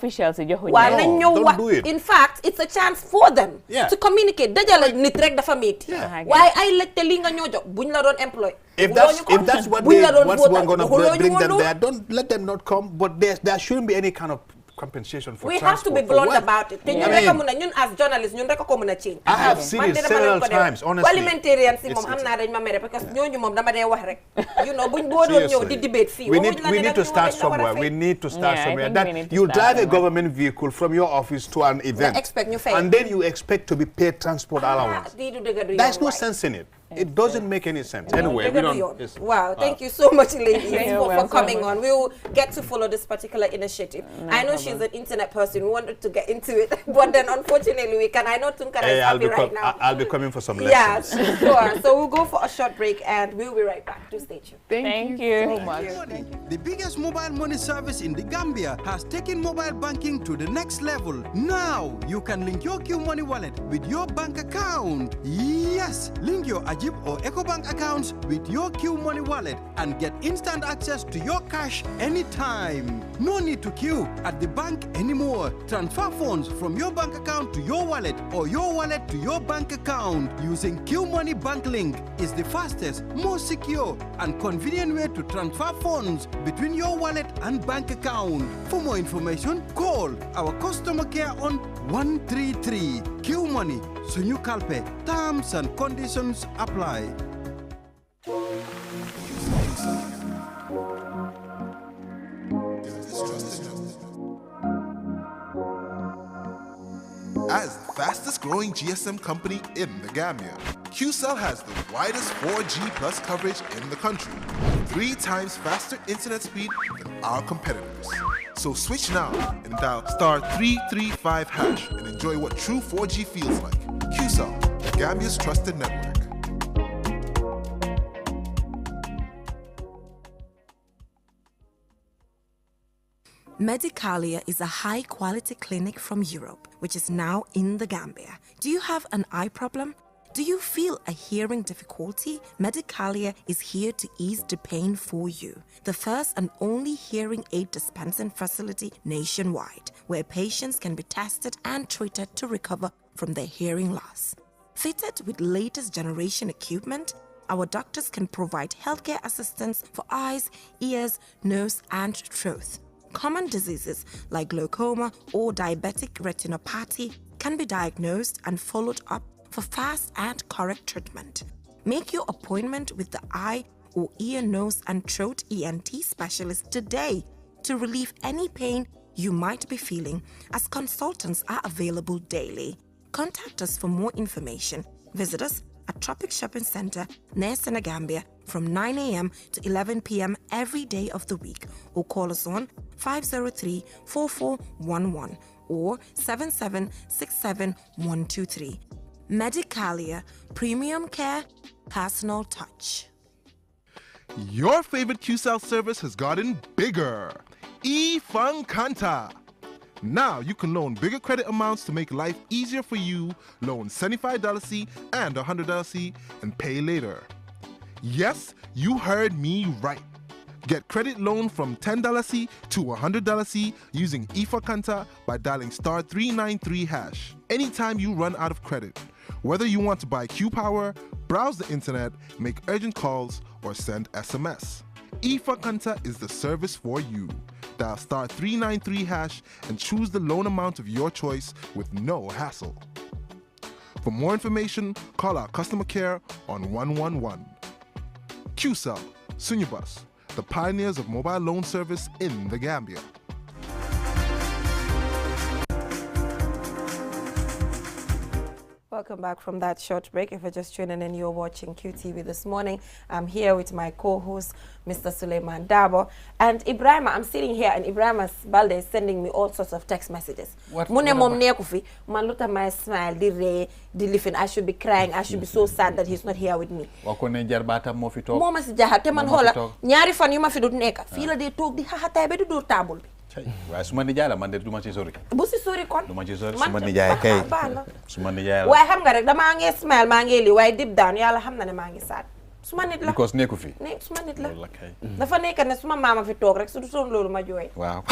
do it. In fact, it's a chance for them to communicate. Why I let the linga nyojo buñ la doon employ. If that's what what's going to bring them there, don't let them not come. But there shouldn't be any kind of compensation for transport. We have to be blunt about it. As journalists, change. I have seen it several times, honestly. Parliamentarians, because we need to start somewhere. We need to start somewhere. That you drive a government vehicle from your office to an event, and then you expect to be paid transport allowance. There's no sense in it. It doesn't make any sense. Anyway, we don't. Wow, thank you so much, ladies, for coming on. We'll get to follow this particular initiative. I know she's an internet person. We wanted to get into it, but then unfortunately we can. I know Tunkara is happy right now. I'll be coming for some lessons. Yes, sure. So we'll go for a short break and we'll be right back. Do stay tuned. Thank you so much. The biggest mobile money service in the Gambia has taken mobile banking to the next level. Now you can link your Q Money wallet with your bank account. Yes, link your Ajib or EcoBank accounts with your Q Money wallet and get instant access to your cash anytime. No need to queue at the bank anymore. Transfer funds from your bank account to your wallet or your wallet to your bank account using Q Money Bank Link is the fastest, most secure and convenient way to transfer funds between your wallet and bank account. For more information, call our customer care on 133. Q Money, Sunyu Kalpe. Terms and conditions apply. As the fastest growing GSM company in the Gambia, QCell has the widest 4G plus coverage in the country, 3 times faster internet speed than our competitors. So switch now and dial *335# and enjoy what true 4G feels like. QCell, the Gambia's trusted network. Medicalia is a high-quality clinic from Europe, which is now in the Gambia. Do you have an eye problem? Do you feel a hearing difficulty? Medicalia is here to ease the pain for you. The first and only hearing aid dispensing facility nationwide, where patients can be tested and treated to recover from their hearing loss. Fitted with latest generation equipment, our doctors can provide healthcare assistance for eyes, ears, nose, and throat. Common diseases like glaucoma or diabetic retinopathy can be diagnosed and followed up for fast and correct treatment. Make your appointment with the eye or ear, nose, and throat ENT specialist today to relieve any pain you might be feeling, as consultants are available daily. Contact us for more information. Visit us at Tropic Shopping Center near Senegambia from 9 a.m. to 11 p.m. every day of the week, or call us on 503-4411 or 7767-123. Medicalia, premium care, personal touch. Your favorite QCell service has gotten bigger. eFunkanta. Now you can loan bigger credit amounts to make life easier for you. Loan $75 and $100 and pay later. Yes, you heard me right. Get credit loan from $10 to $100 using eFunkanta by dialing *393#. Anytime you run out of credit, whether you want to buy Q-Power, browse the internet, make urgent calls, or send SMS. eFunkanta is the service for you. Dial *393# and choose the loan amount of your choice with no hassle. For more information, call our customer care on 111. QCell, Sunyabus, the pioneers of mobile loan service in the Gambia. Welcome back from that short break. If you're just tuning in, you're watching QTV this morning. I'm here with my co-host, Mr. Suleiman Dabo. And Ibrahima, I'm sitting here, and Ibrahima Balde is sending me all sorts of text messages. I should be crying. I should be so sad that he's not here with me. Moma si jaha, te man hola, nyari fan yuma fi dut neka. Fila de tok di haha tay be du dur table bi. Waaye suma nijaay la man de duma ci sori. Bu si sori kon. Duma ci sori suma nijaay kay. Suma nijaay la. Waaye xam nga rek dama ngi smile maa ngi li waaye deep down yàlla xam na ne maa ngi sad. Suma nit la. Because nekku fi. Ne suma nit la. Dafa nekk ne suma mama fi toog rek su du son loolu ma jooy. Wow.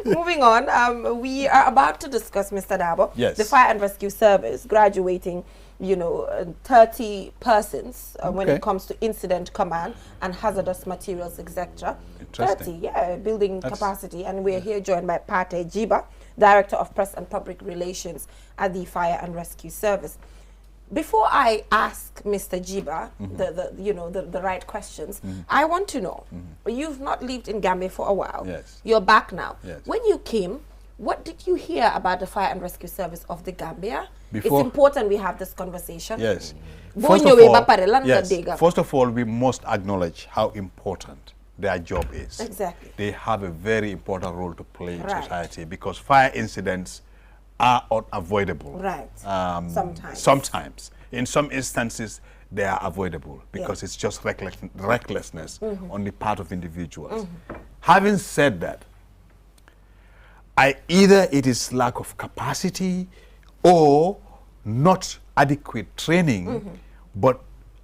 Moving on, we are about to discuss, Mr. Dabo, the Fire and Rescue Service graduating, 30 persons when it comes to incident command and hazardous materials, etc. 30, yeah, building capacity. And we're here joined by Pate Jiba, Director of Press and Public Relations at the Fire and Rescue Service. Before I ask Mr. Jiba the right questions, I want to know, you've not lived in Gambia for a while. Yes. You're back now. Yes. When you came, what did you hear about the Fire and Rescue Service of the Gambia? It's important we have this conversation. Yes. First of all, we must acknowledge how important their job is. Exactly. They have a very important role to play in society because fire incidents are unavoidable. Right. Sometimes. In some instances, they are avoidable because it's just recklessness on the part of individuals. Having said that, either it is lack of capacity or not adequate training, but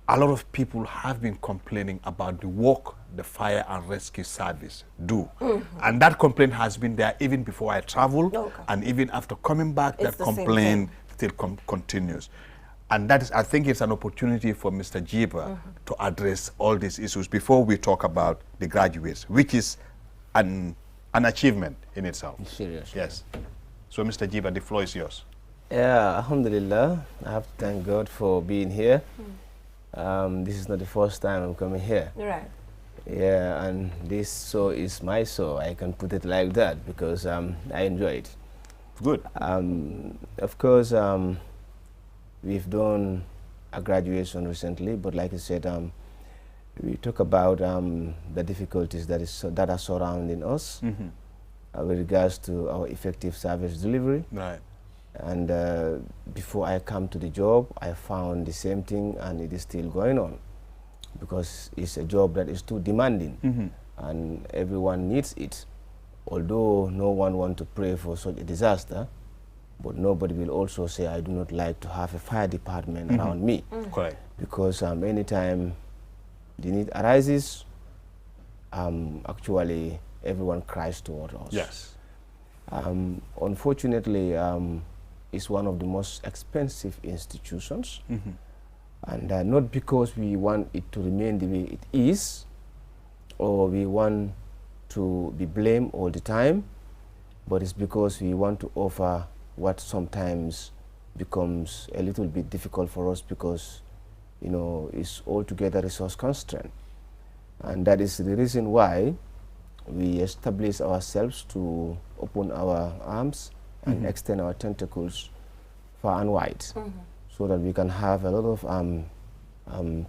a lot of people have been complaining about the work the Fire and Rescue Service do. And that complaint has been there even before I traveled, and even after coming back, that complaint still continues. And that is, I think it's an opportunity for Mr. Jiba to address all these issues before we talk about the graduates, which is an achievement in itself. Seriously. Yes. So, Mr. Jiba, the floor is yours. Yeah, alhamdulillah. I have to thank God for being here. This is not the first time I'm coming here. Right. Yeah, and this show is my show. I can put it like that because I enjoy it. Good. Of course, we've done a graduation recently, but like I said, we talk about the difficulties that are surrounding us with regards to our effective service delivery. Right. And before I come to the job, I found the same thing, and it is still going on because it's a job that is too demanding, and everyone needs it. Although no one wants to pray for such a disaster, but nobody will also say, I do not like to have a fire department around me. Correct. Because anytime the need arises, actually everyone cries toward us. Yes. Unfortunately, it's one of the most expensive institutions, and not because we want it to remain the way it is, or we want to be blamed all the time, but it's because we want to offer what sometimes becomes a little bit difficult for us because, it's altogether resource constraint. And that is the reason why we establish ourselves to open our arms and extend our tentacles far and wide, so that we can have a lot of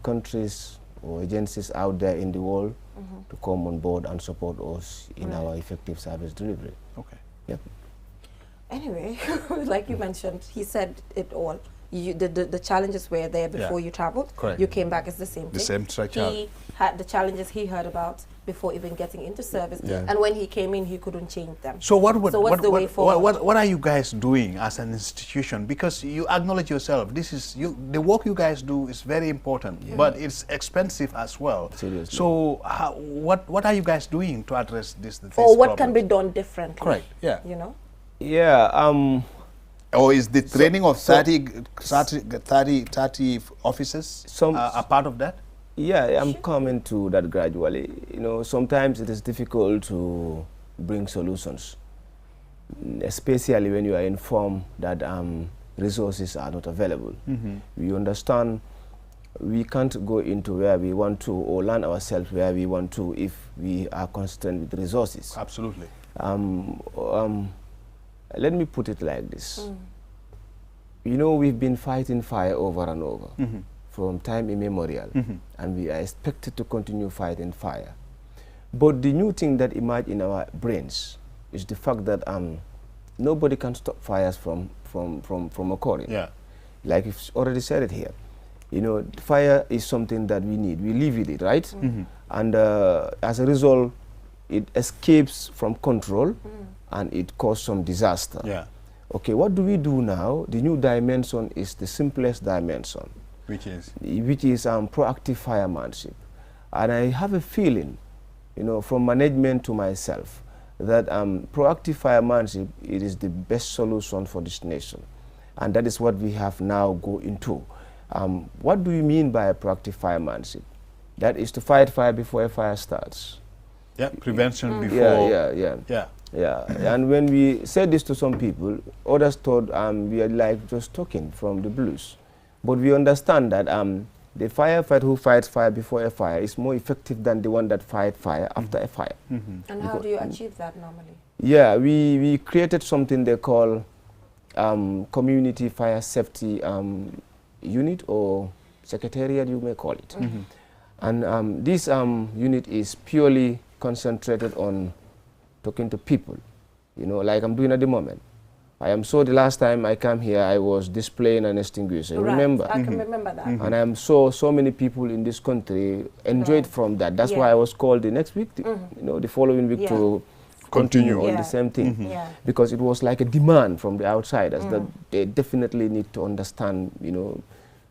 countries or agencies out there in the world to come on board and support us in our effective service delivery. Okay. Yep. Anyway, like you mentioned, he said it all. the challenges were there before you traveled. Correct. You came back, it's the same thing. The same stretch out. He had the challenges he heard about before even getting into service. Yeah. And when he came in, he couldn't change them. So what's the way forward? What are you guys doing as an institution? Because you acknowledge yourself, this is the work you guys do is very important, but it's expensive as well. Seriously. So what are you guys doing to address this? Or what can be done differently? Correct. Yeah. You know. Yeah. Or is the training of 30 officers a part of that? Yeah, I'm coming to that gradually. You know, sometimes it is difficult to bring solutions, especially when you are informed that resources are not available. We understand we can't go into where we want to or learn ourselves where we want to if we are constrained with resources. Absolutely. Let me put it like this. You know, we've been fighting fire over and over. From time immemorial, and we are expected to continue fighting fire. But the new thing that emerged in our brains is the fact that nobody can stop fires from occurring. Yeah. Like you've already said it here. You know, fire is something that we need. We live with it, right? And as a result, it escapes from control and it causes some disaster. Yeah. Okay, what do we do now? The new dimension is the simplest dimension. Which is proactive firemanship. And I have a feeling, you know, from management to myself, that proactive firemanship, it is the best solution for this nation. And that is what we have now go into. What do you mean by proactive firemanship? That is to fight fire before a fire starts. Yeah, prevention before. Yeah. And when we said this to some people, others thought we are like just talking from the blues. But we understand that the firefighter who fights fire before a fire is more effective than the one that fights fire after a fire. And how do you achieve that normally? Yeah, we created something they call Community Fire Safety Unit, or Secretariat, you may call it. And this unit is purely concentrated on talking to people, you know, like I'm doing at the moment. I am so the last time I came here, I was displaying an extinguisher. Right. Remember? I can remember that. And I am so many people in this country enjoyed from that. That's why I was called the next week, you know, the following week to continue on the same thing. Because it was like a demand from the outsiders that they definitely need to understand, you know,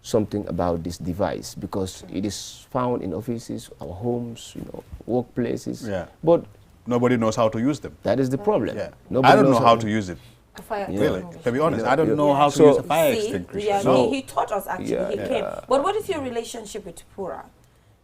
something about this device, because it is found in offices, our homes, you know, workplaces. But nobody knows how to use them. That is the problem. I don't know how to use it. Really? To be honest, I don't know how to use a fire extinguisher. Yeah, he taught us actually. He came. But what is your relationship with Pura?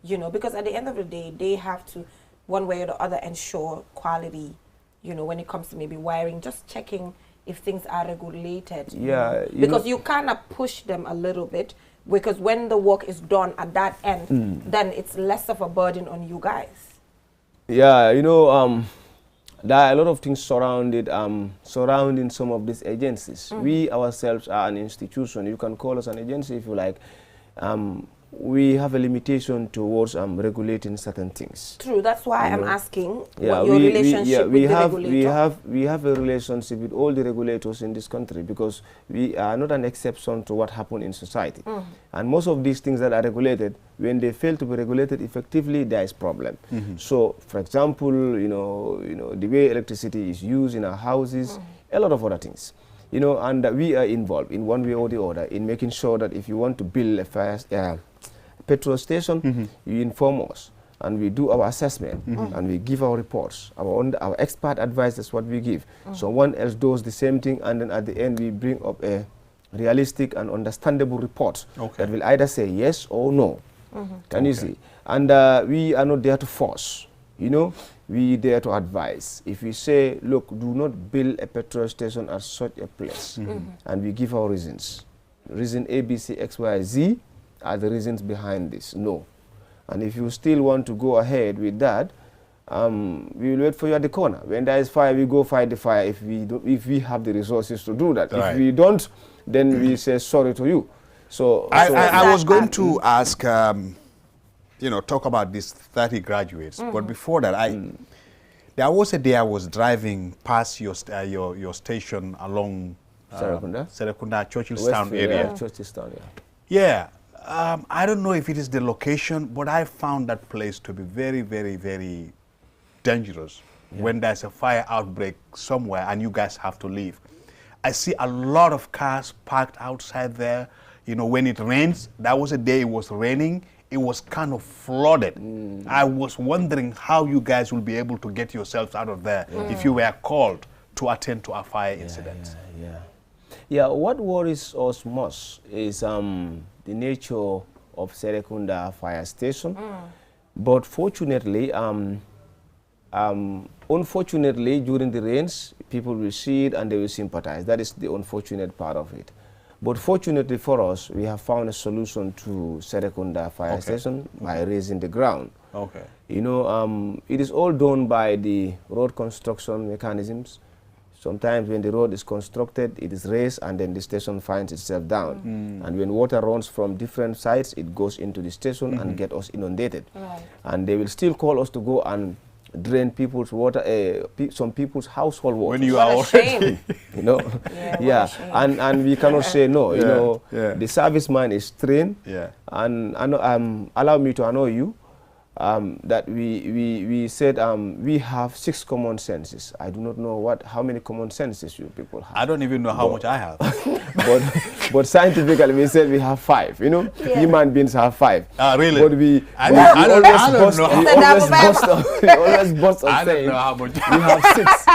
You know, because at the end of the day, they have to, one way or the other, ensure quality, you know, when it comes to maybe wiring, just checking if things are regulated. Yeah. Because you kind of push them a little bit, because when the work is done at that end, then it's less of a burden on you guys. Yeah, you know, there are a lot of things surrounding some of these agencies. We ourselves are an institution. You can call us an agency if you like. We have a limitation towards regulating certain things. True, that's why I'm asking what your relationship with the regulator. We have a relationship with all the regulators in this country, because we are not an exception to what happens in society. And most of these things that are regulated, when they fail to be regulated effectively, there is problem. So, for example, you know, the way electricity is used in our houses, a lot of other things. You know, and we are involved in one way or the other in making sure that if you want to build a petrol station, you inform us, and we do our assessment, and we give our reports. Our expert advice is what we give. Someone else does the same thing, and then at the end we bring up a realistic and understandable report that will either say yes or no. Can you see? And we are not there to force, you know. We there to advise. If we say, look, do not build a petrol station at such a place, and we give our reasons. Reason A, B, C, X, Y, Z are the reasons behind this. No. And if you still want to go ahead with that, we will wait for you at the corner. When there is fire, we go fight the fire if we have the resources to do that. If we don't, then we say sorry to you. So I was going to ask, you know, talk about these 30 graduates. But before that, there was a day I was driving past your station along Serekunda, Churchillstown area. Churchillstown, Yeah. I don't know if it is the location, but I found that place to be very, very, very dangerous. When there's a fire outbreak somewhere and you guys have to leave. I see a lot of cars parked outside there. You know, when it rains, that was a day it was raining, it was kind of flooded. I was wondering how you guys will be able to get yourselves out of there if you were called to attend to a fire incident. Yeah, what worries us most is the nature of Serekunda Fire Station. But fortunately, unfortunately, during the rains, people will see it and they will sympathize. That is the unfortunate part of it. But fortunately for us, we have found a solution to Serekunda Fire Station by raising the ground. You know, it is all done by the road construction mechanisms. Sometimes when the road is constructed, it is raised and then the station finds itself down. And when water runs from different sides, it goes into the station and get us inundated. And they will still call us to go and drain people's water, some people's household water. When you are already, you know, and we cannot say no. You know, the serviceman is trained. And allow me to annoy you. That we said we have 6 common senses. I do not know how many common senses you people have. I don't even know how much I have. but scientifically we said we have 5. You know, human beings have 5. Really? But we always boast of saying know how much we have 6.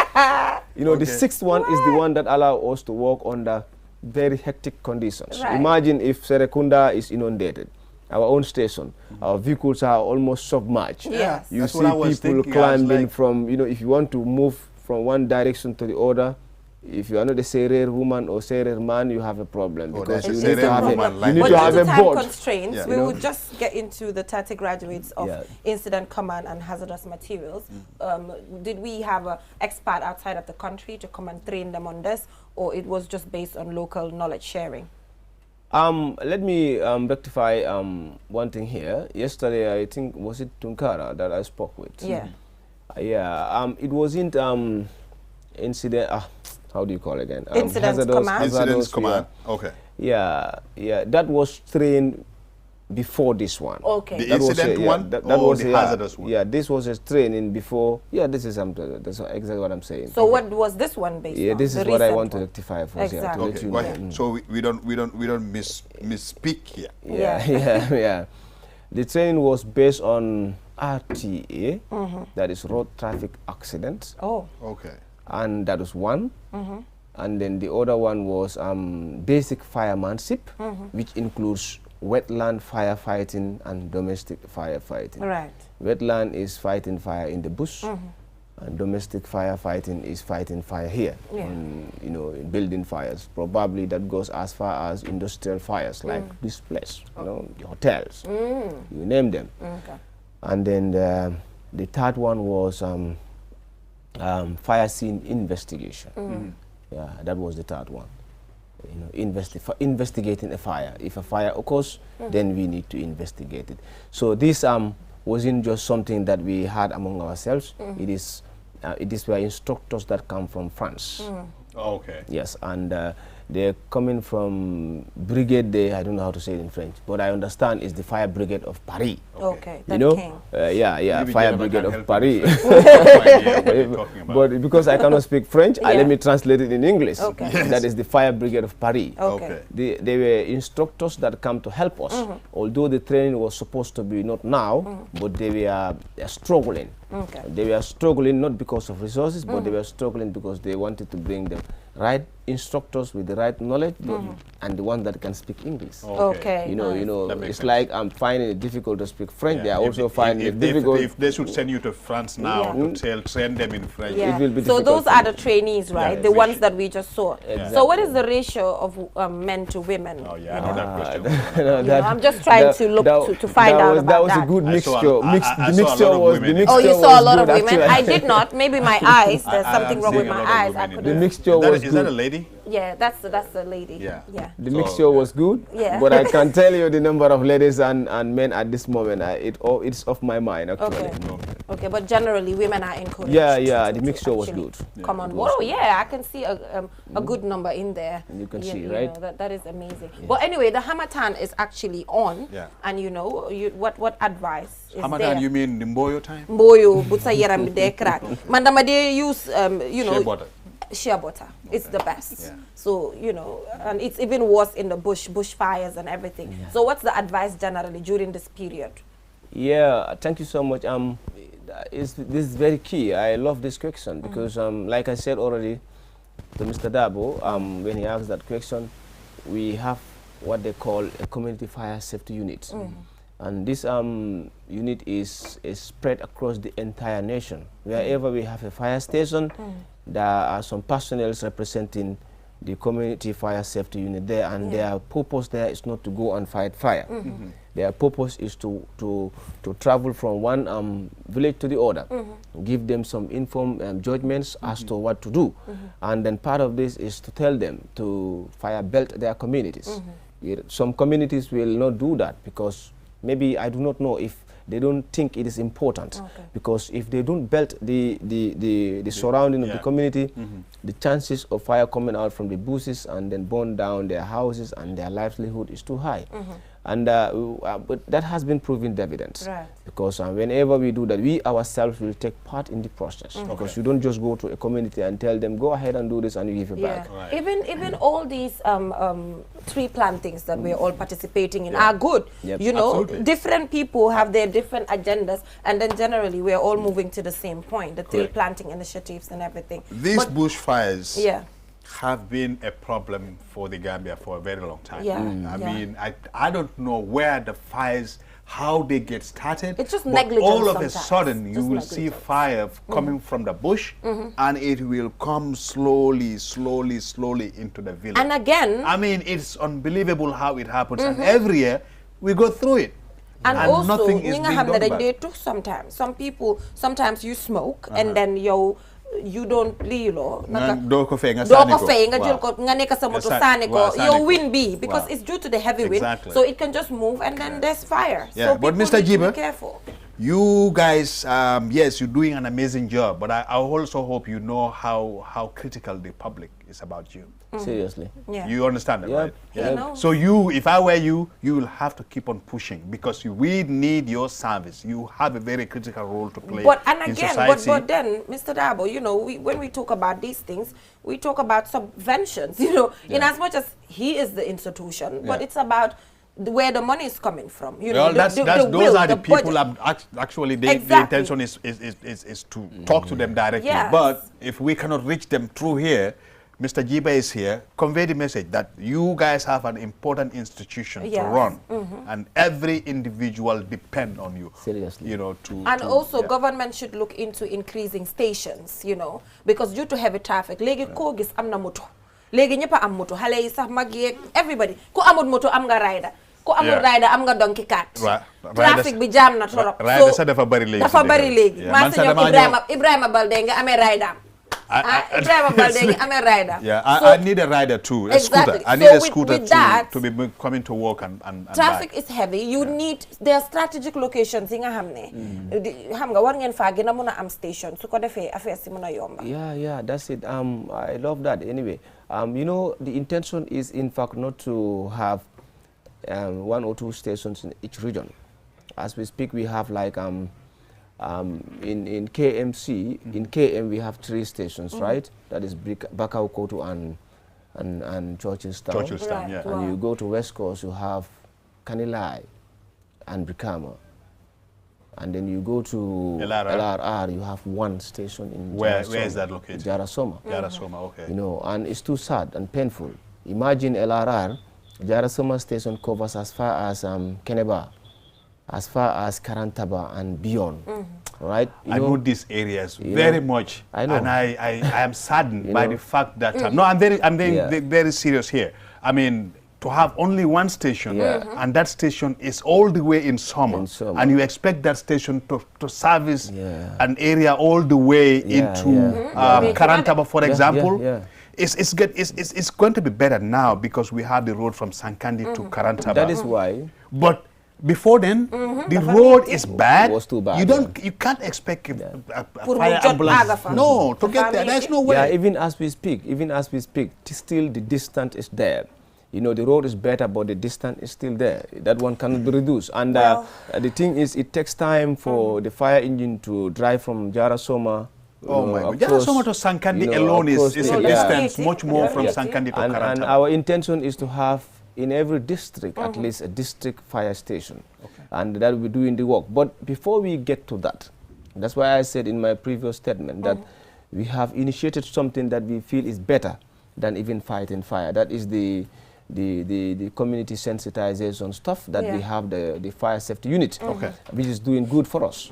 You know, the 6th one is the one that allows us to work under very hectic conditions. Imagine if Serekunda is inundated. Our own station, our vehicles are almost submerged. You see people climbing from, you know, if you want to move from one direction to the other, if you are not a Serer woman or Serer man, you have a problem. Because you need to have a board. Constraints, we will just get into the 30 graduates of Incident Command and Hazardous Materials. Did we have an expert outside of the country to come and train them on this, or it was just based on local knowledge sharing? Let me rectify one thing here. Yesterday, I think, was it Tunkara that I spoke with? It wasn't incident, how do you call it again? Incident Command. Incident Command, that was trained before this one. The incident one that or was the hazardous one? Yeah, this was a training before. This is that's exactly what I'm saying. So what was this one based on? This is what I want to rectify for exactly. to let you know. So we don't misspeak here. The training was based on RTA, that is road traffic accidents. And that was one. And then the other one was basic firemanship, which includes wetland firefighting and domestic firefighting. Wetland is fighting fire in the bush, and domestic firefighting is fighting fire here, you know, building fires. Probably that goes as far as industrial fires, like this place, you know, the hotels, you name them. And then the third one was fire scene investigation. That was the third one. You know, investigating a fire. If a fire occurs, then we need to investigate it. So this wasn't just something that we had among ourselves. It is were instructors that come from France. Yes, and they're coming from Brigade Day. I don't know how to say it in French, but I understand it's the Fire Brigade of Paris. You know, Fire Brigade of Paris. But because I cannot speak French, let me translate it in English. That is the Fire Brigade of Paris. They were instructors that come to help us. Although the training was supposed to be not now, but they were struggling. They were struggling not because of resources, but they were struggling because they wanted to bring the right instructors with the right knowledge, and the ones that can speak English. You know, it's like I'm finding it difficult to speak French. They are also finding it difficult. If they should send you to France now to train them in French, it will be so difficult. those are the trainees, right? The ones that we just saw. So what is the ratio of men to women? I know that question. I'm just trying to look to find out about that. That was a good mixture. The mixture was you saw a lot of women. I did not. Maybe my eyes. There's something wrong with my eyes. The mixture was Is that a lady? Yeah, that's the lady. Yeah. The mixture was good. Yeah. But I can tell you the number of ladies and men at this moment. It's off my mind actually. Okay, but generally women are encouraged. Yeah. The mixture was good. Come on. Oh yeah, I can see a good number in there. You can see, right? Know, that is amazing. Yeah. But anyway, the Hamatan is actually on. Yeah. And what advice is Hamatan, there? you mean the Mboyo time? Mboyo, butsa yaram de crack. Mandama they use Shea butter. Shea butter. It's the best. Yeah. So, and it's even worse in the bush fires and everything. Yeah. So what's the advice generally during this period? Yeah, thank you so much. This is very key. I love this question because, like I said already to Mr. Dabo, when he asked that question, we have what they call a community fire safety unit. And this unit is spread across the entire nation. Wherever we have a fire station, there are some personnel representing the community fire safety unit there, and their purpose there is not to go and fight fire. Their purpose is to travel from one village to the other, give them some informed judgments as to what to do. And then part of this is to tell them to fire belt their communities. Some communities will not do that because maybe I do not know if they don't think it is important, because if they don't belt the surrounding of the community, the chances of fire coming out from the bushes and then burn down their houses and their livelihood is too high. And but that has been proven evidence, because whenever we do that, we ourselves will take part in the process, because you don't just go to a community and tell them go ahead and do this and you give it back. Even all these tree plantings that we're all participating in are good. Absolutely. Different people have their different agendas, and then generally we're all moving to the same point, the tree planting initiatives and everything. These bushfires have been a problem for the Gambia for a very long time. I mean, I don't know where the fires, how they get started. It's just but negligence all of sometimes. a sudden, you will see fire coming from the bush, and it will come slowly into the village. And again, I mean, it's unbelievable how it happens, and every year we go through it. And also, nothing is being done about it. Sometimes some people, sometimes you smoke and then you don't doo ko fay nga jël ko nga nekk sa moto sànni ko yow wind bi, because it's due to the heavy wind, so it can just move and then there's fire. So but Mr. Jiba, be careful. You guys, yes, you're doing an amazing job, but I also hope you know how critical the public is about you. Seriously. You understand that, right? Yeah. So if I were you, you will have to keep on pushing, because we need your service. You have a very critical role to play in society. But then, Mr. Dabo, when we talk about these things, we talk about subventions, in as much as he is the institution, but it's about where the money is coming from. Well, those are the people actually the intention is to talk to them directly. But if we cannot reach them through here, Mr. Jiba is here, convey the message that you guys have an important institution to run, and every individual depend on you. Seriously. Government should look into increasing stations, because due to heavy traffic, legi ko gis amna moto. Legi ñepp am moto, xalé yi sax mag yi everybody. Ku amul moto am nga rider. Ku amul rider am nga donkey cart. Traffic bi jam na torop. Rider sa dafa bari legi. Dafa bari legi. Ma sa Ibrahima Balde nga amé rider. Ibrahima Balde nga amé rider. I need a rider too, a scooter. I need a scooter to be coming to work and traffic back. is heavy. There are strategic locations yi nga xamné. Xam nga war ngeen fa gëna mëna am station su ko défé affaire ci mëna yomba. Yeah, that's it. I love that. Anyway, the intention is in fact not to have 1 or 2 stations in each region. As we speak, we have like in KMC, in KM we have 3 stations, right? That is Bakau, Koto and Churchillstown. And you go to West Coast, you have Kanilai and Brikama. And then you go to LRR, you have 1 station in Where is that located? Jarasoma. Jarasoma, okay. And it's too sad and painful. Imagine LRR, Jarasoma station covers as far as Keneba, as far as Karantaba and beyond. Right? I know these areas very much. I know. And I am saddened by the fact that no, I'm very serious here. I mean, to have only 1 station, and that station is all the way in summer, and you expect that station to service an area all the way into Karantaba, for example. it's going to be better now because we have the road from Sankandi to Karantaba. That is why. But before then, the road is bad. It was too bad. You can't expect a fire ambulance. No, to get there, there's no way. Yeah, even as we speak, still the distance is there. You know, the road is better, but the distance is still there. That one cannot be reduced. And the thing is, it takes time for the fire engine to drive from Jarasoma. Oh my God. Jarasoma to Sankandi alone is a distance much more from Sankandi to Karantaba. And our intention is to have in every district at least a district fire station. Okay. And that will be doing the work. But before we get to that, that's why I said in my previous statement that we have initiated something that we feel is better than even fighting fire. That is the community sensitization stuff that we have the fire safety unit, which is doing good for us.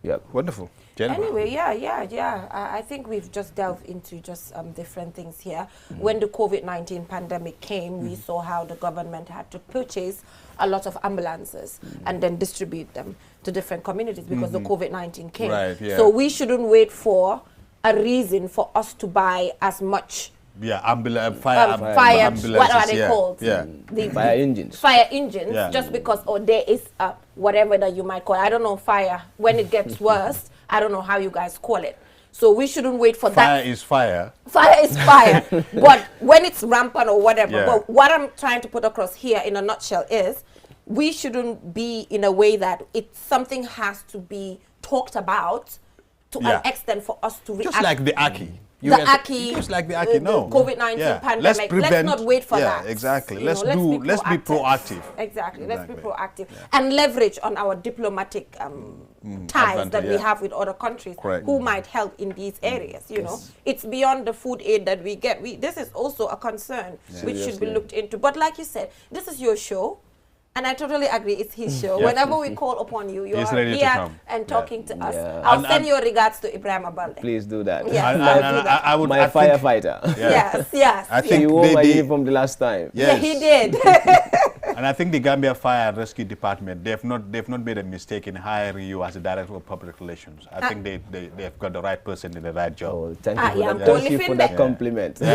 Yeah, wonderful. Jennifer. Anyway, I think we've just delved into just different things here. When the COVID-19 pandemic came, we saw how the government had to purchase a lot of ambulances and then distribute them to different communities because the COVID-19 came. Right, yeah. So we shouldn't wait for a reason for us to buy as much. Yeah, fire, what are they called? Yeah. The fire engines. Fire engines, just because there is whatever that you might call it. I don't know, fire. When it gets worse, I don't know how you guys call it. So we shouldn't wait for that. Fire is fire. Fire is fire. But when it's rampant or whatever, but what I'm trying to put across here in a nutshell is we shouldn't be in a way that something has to be talked about to an extent for us to react. Just like the Aki. Just like the Aki, no. COVID-19 pandemic. Let's not wait for that. Exactly. Let's be proactive. Exactly. Let's be proactive and leverage on our diplomatic ties that we have with other countries who might help in these areas. You know, it's beyond the food aid that we get. This is also a concern which should be looked into. But like you said, this is your show. And I totally agree, it's his show. Whenever we call upon you, you are here and talking to us. I'll send your regards to Ibrahim Abalde. Please do that. I would my firefighter. Yes. I think he wore my uniform the last time. Yes. Yeah, he did. And I think the Gambia Fire and Rescue Department, they've not made a mistake in hiring you as a director of public relations. I think they've got the right person in the right job. Oh, thank you for that compliment. He's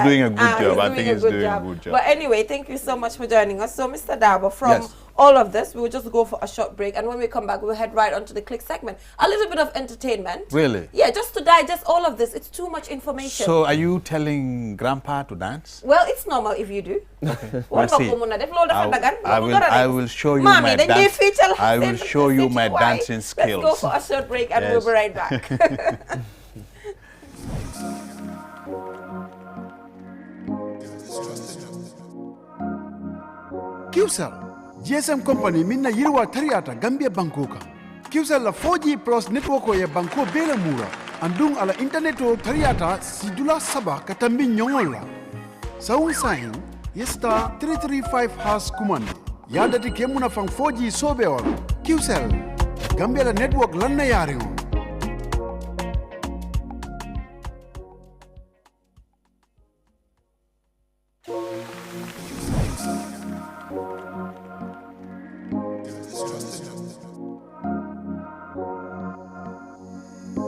doing a good job. I think he's doing a good job. But anyway, thank you so much for joining us. So, Mr. Darboe, from all of this, we will just go for a short break, and when we come back, we'll head right onto the Click segment. A little bit of entertainment. Really? Yeah, just to digest all of this. It's too much information. So, are you telling Grandpa to dance? Well, it's normal if you do. Okay. We'll see. I will show you my dance. I will show you my dancing skills. Let's go for a short break, and we'll be right back. QCell, GSM company minna yirwa tariata Gambia Bankoka. QCell la 4G plus network ye banko bela mura. Andung ala internet o tariata sidula saba katambi nyongola. Saung sign yesta 335 has kumande. Yadati kemuna fang 4G sobe on. QCell, Gambia la network lanna yari on.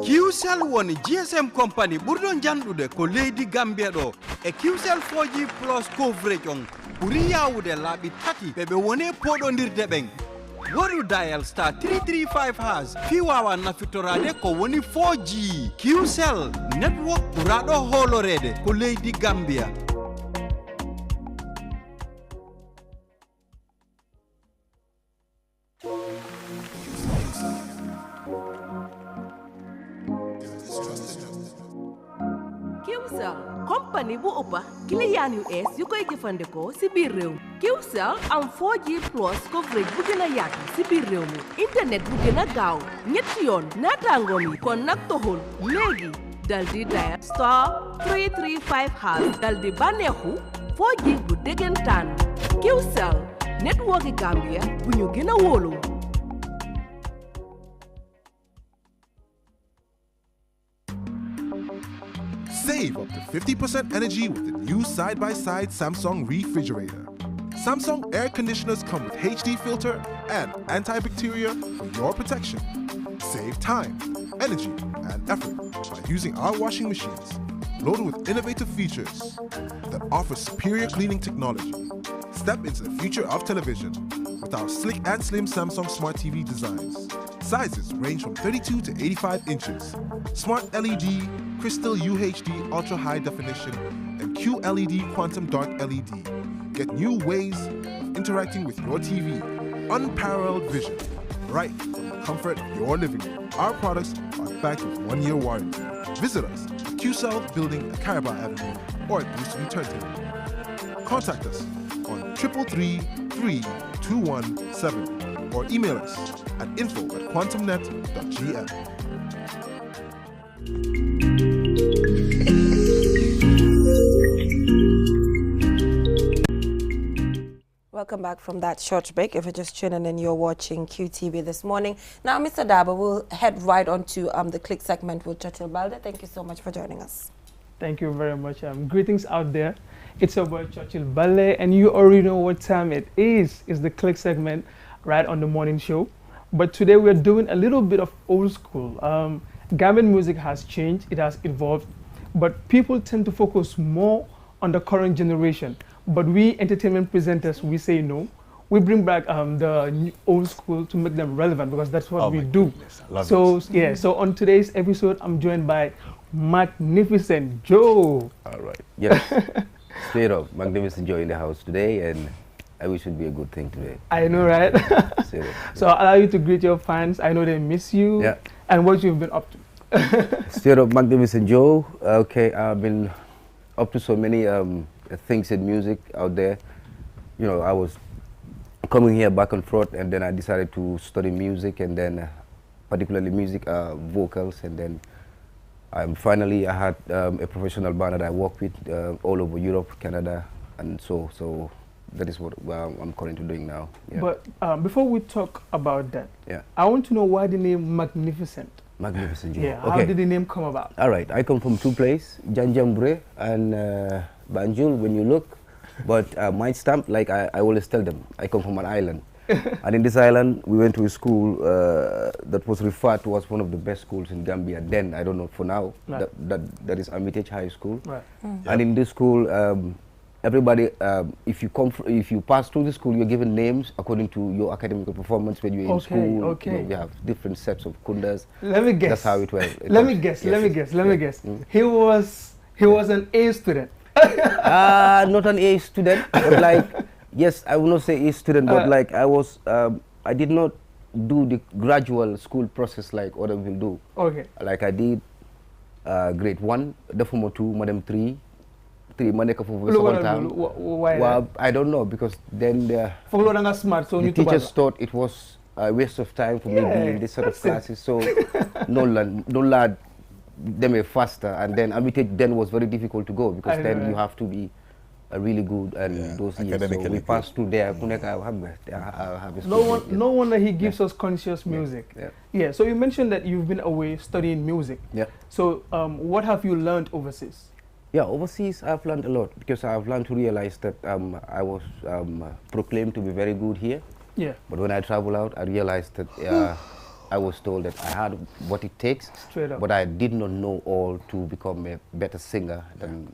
QCell woni GSM company ɓurɗon janɗude ko leydi Gambia ɗo e QCell 4G plus coverage on ɓuri yawude laaɓi tati ɓe woni poɗodirde ɓen woɗu dial star 335 # fi wawa nafitorade ko woni 4G QCell network ɓuraɗo holorede ko leydi Gambia. compagnie bu ëppa client yu ees yu koy jëfandikoo ci biir réew mi QCell am 4G plus coverage bu gën a yaatu ci biir réew mi internet bu gën a gaaw ñetti yoon naataangoom yi kon nag toxul léegi dal di dial star 335 # dal di bànneexu 4G bu dëggantaan QCell network yi Gambia bu ñu gën a wóolu. Save up to 50% energy with the new side-by-side Samsung refrigerator. Samsung air conditioners come with HD filter and antibacterial for your protection. Save time, energy, and effort by using our washing machines, loaded with innovative features that offer superior cleaning technology. Step into the future of television with our slick and slim Samsung Smart TV designs. Sizes range from 32 to 85 inches. Smart LED, Crystal UHD Ultra High Definition, and QLED Quantum Dark LED. Get new ways of interacting with your TV. Unparalleled vision, right from the comfort of your living room. Our products are backed with 1-year warranty. Visit us at Q South Building at Caraba Avenue or at Boost Turntable. Contact us on 333-3217 or email us at info@quantumnet.gm. Welcome back from that short break. If you're just tuning in, you're watching QTV this morning. Now, Mr. Daba, we'll head right on to the click segment with Churchill Balde. Thank you so much for joining us. Thank you very much. Greetings out there. It's your boy Churchill Balde, and you already know what time it is. It's the click segment right on the morning show. But today we're doing a little bit of old school. Gambian music has changed, it has evolved, but people tend to focus more on the current generation. But we entertainment presenters, we say no. We bring back the new old school to make them relevant because that's what we do. So yeah, so on today's episode, I'm joined by Magnificent Joe. All right. Yes. Straight up, Magnificent Joe in the house today, and I wish it would be a good thing today. I know, right? So I'll allow you to greet your fans. I know they miss you. Yeah. And what you've been up to. Straight up, Magnificent Joe. Okay, I've been up to so many things in music out there. You know, I was coming here back and forth, and then I decided to study music, and then particularly music vocals, and then finally I had a professional band that I work with all over Europe, Canada, and so that is what I'm currently doing now. Yeah. But before we talk about that, I want to know why the name Magnificent. Magnificent Joe. Yeah, how did the name come about? All right, I come from two places, Janjambre and Banjul, when you look. But my stamp, like I always tell them, I come from an island. And in this island, we went to a school that was referred to as one of the best schools in Gambia. Then, I don't know, for now, that is Armitage High School. Right. And in this school, everybody, if you pass through the school, you're given names according to your academic performance when you're in school. Okay. You know, we have different sets of kundas. Let me guess. That's how it works. Let me guess. He was an A student. Not an A student, but like, yes, I will not say A student, but like I was, I did not do the gradual school process like other people do. Okay. Like I did grade 1, the form 2, Madam 3, Maneka for second time. Why? Well, I don't know, because then the teachers thought it was a waste of time for me being in this sort of classes. So no lad them faster, and then Armitage then was very difficult to go because then you have to be really good and those years. So we passed through there. No wonder he gives us conscious music. Yeah. So you mentioned that you've been away studying music. Yeah. So what have you learned overseas? Yeah, overseas I've learned a lot because I've learned to realize that I was proclaimed to be very good here. Yeah. But when I travel out, I realized that I was told that I had what it takes, but I did not know all to become a better singer than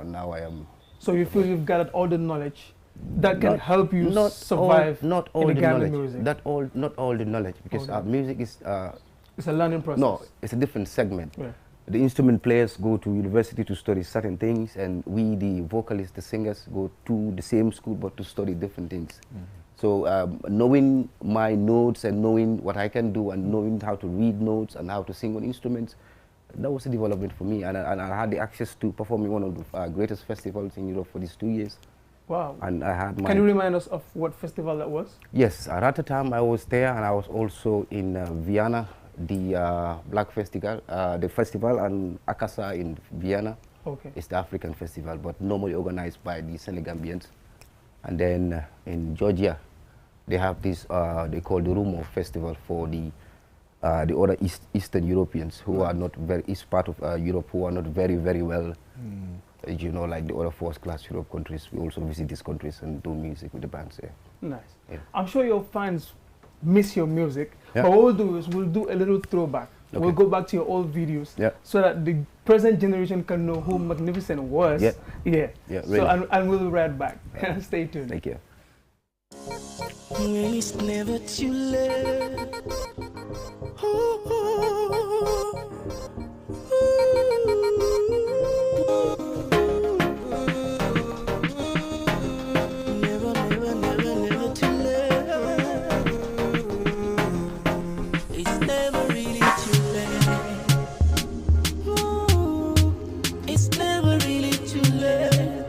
now I am. So you feel you've gathered all the knowledge that can help you survive not all in the Gambian knowledge. music? Not all the knowledge, because music is... it's a learning process. No, it's a different segment. Yeah. The instrument players go to university to study certain things, and we, the vocalists, the singers, go to the same school but to study different things. So knowing my notes and knowing what I can do and knowing how to read notes and how to sing on instruments, that was a development for me. And I had the access to perform in one of the greatest festivals in Europe for these 2 years. Wow. And I had Can you remind us of what festival that was? Yes, at Rotterdam I was there, and I was also in Vienna, the Black Festival, and Akasa in Vienna. Okay. It's the African festival, but normally organized by the Senegambians. And then in Georgia, they have this, they call the Rumo Festival for the other Eastern Europeans who are not very, East part of Europe, who are not very, very well You know, like the other first-class Europe countries, we also visit these countries and do music with the bands. Yeah. Nice. Yeah. I'm sure your fans miss your music. Yeah. But what we'll do is we'll do a little throwback. Okay. We'll go back to your old videos so that the present generation can know who Magnificent was. Yeah. Yeah. Yeah, So, really. and we'll be right back. Stay tuned. Thank you. When it's never too late. Never, never, never, never too late. It's never really too late. It's never really too late.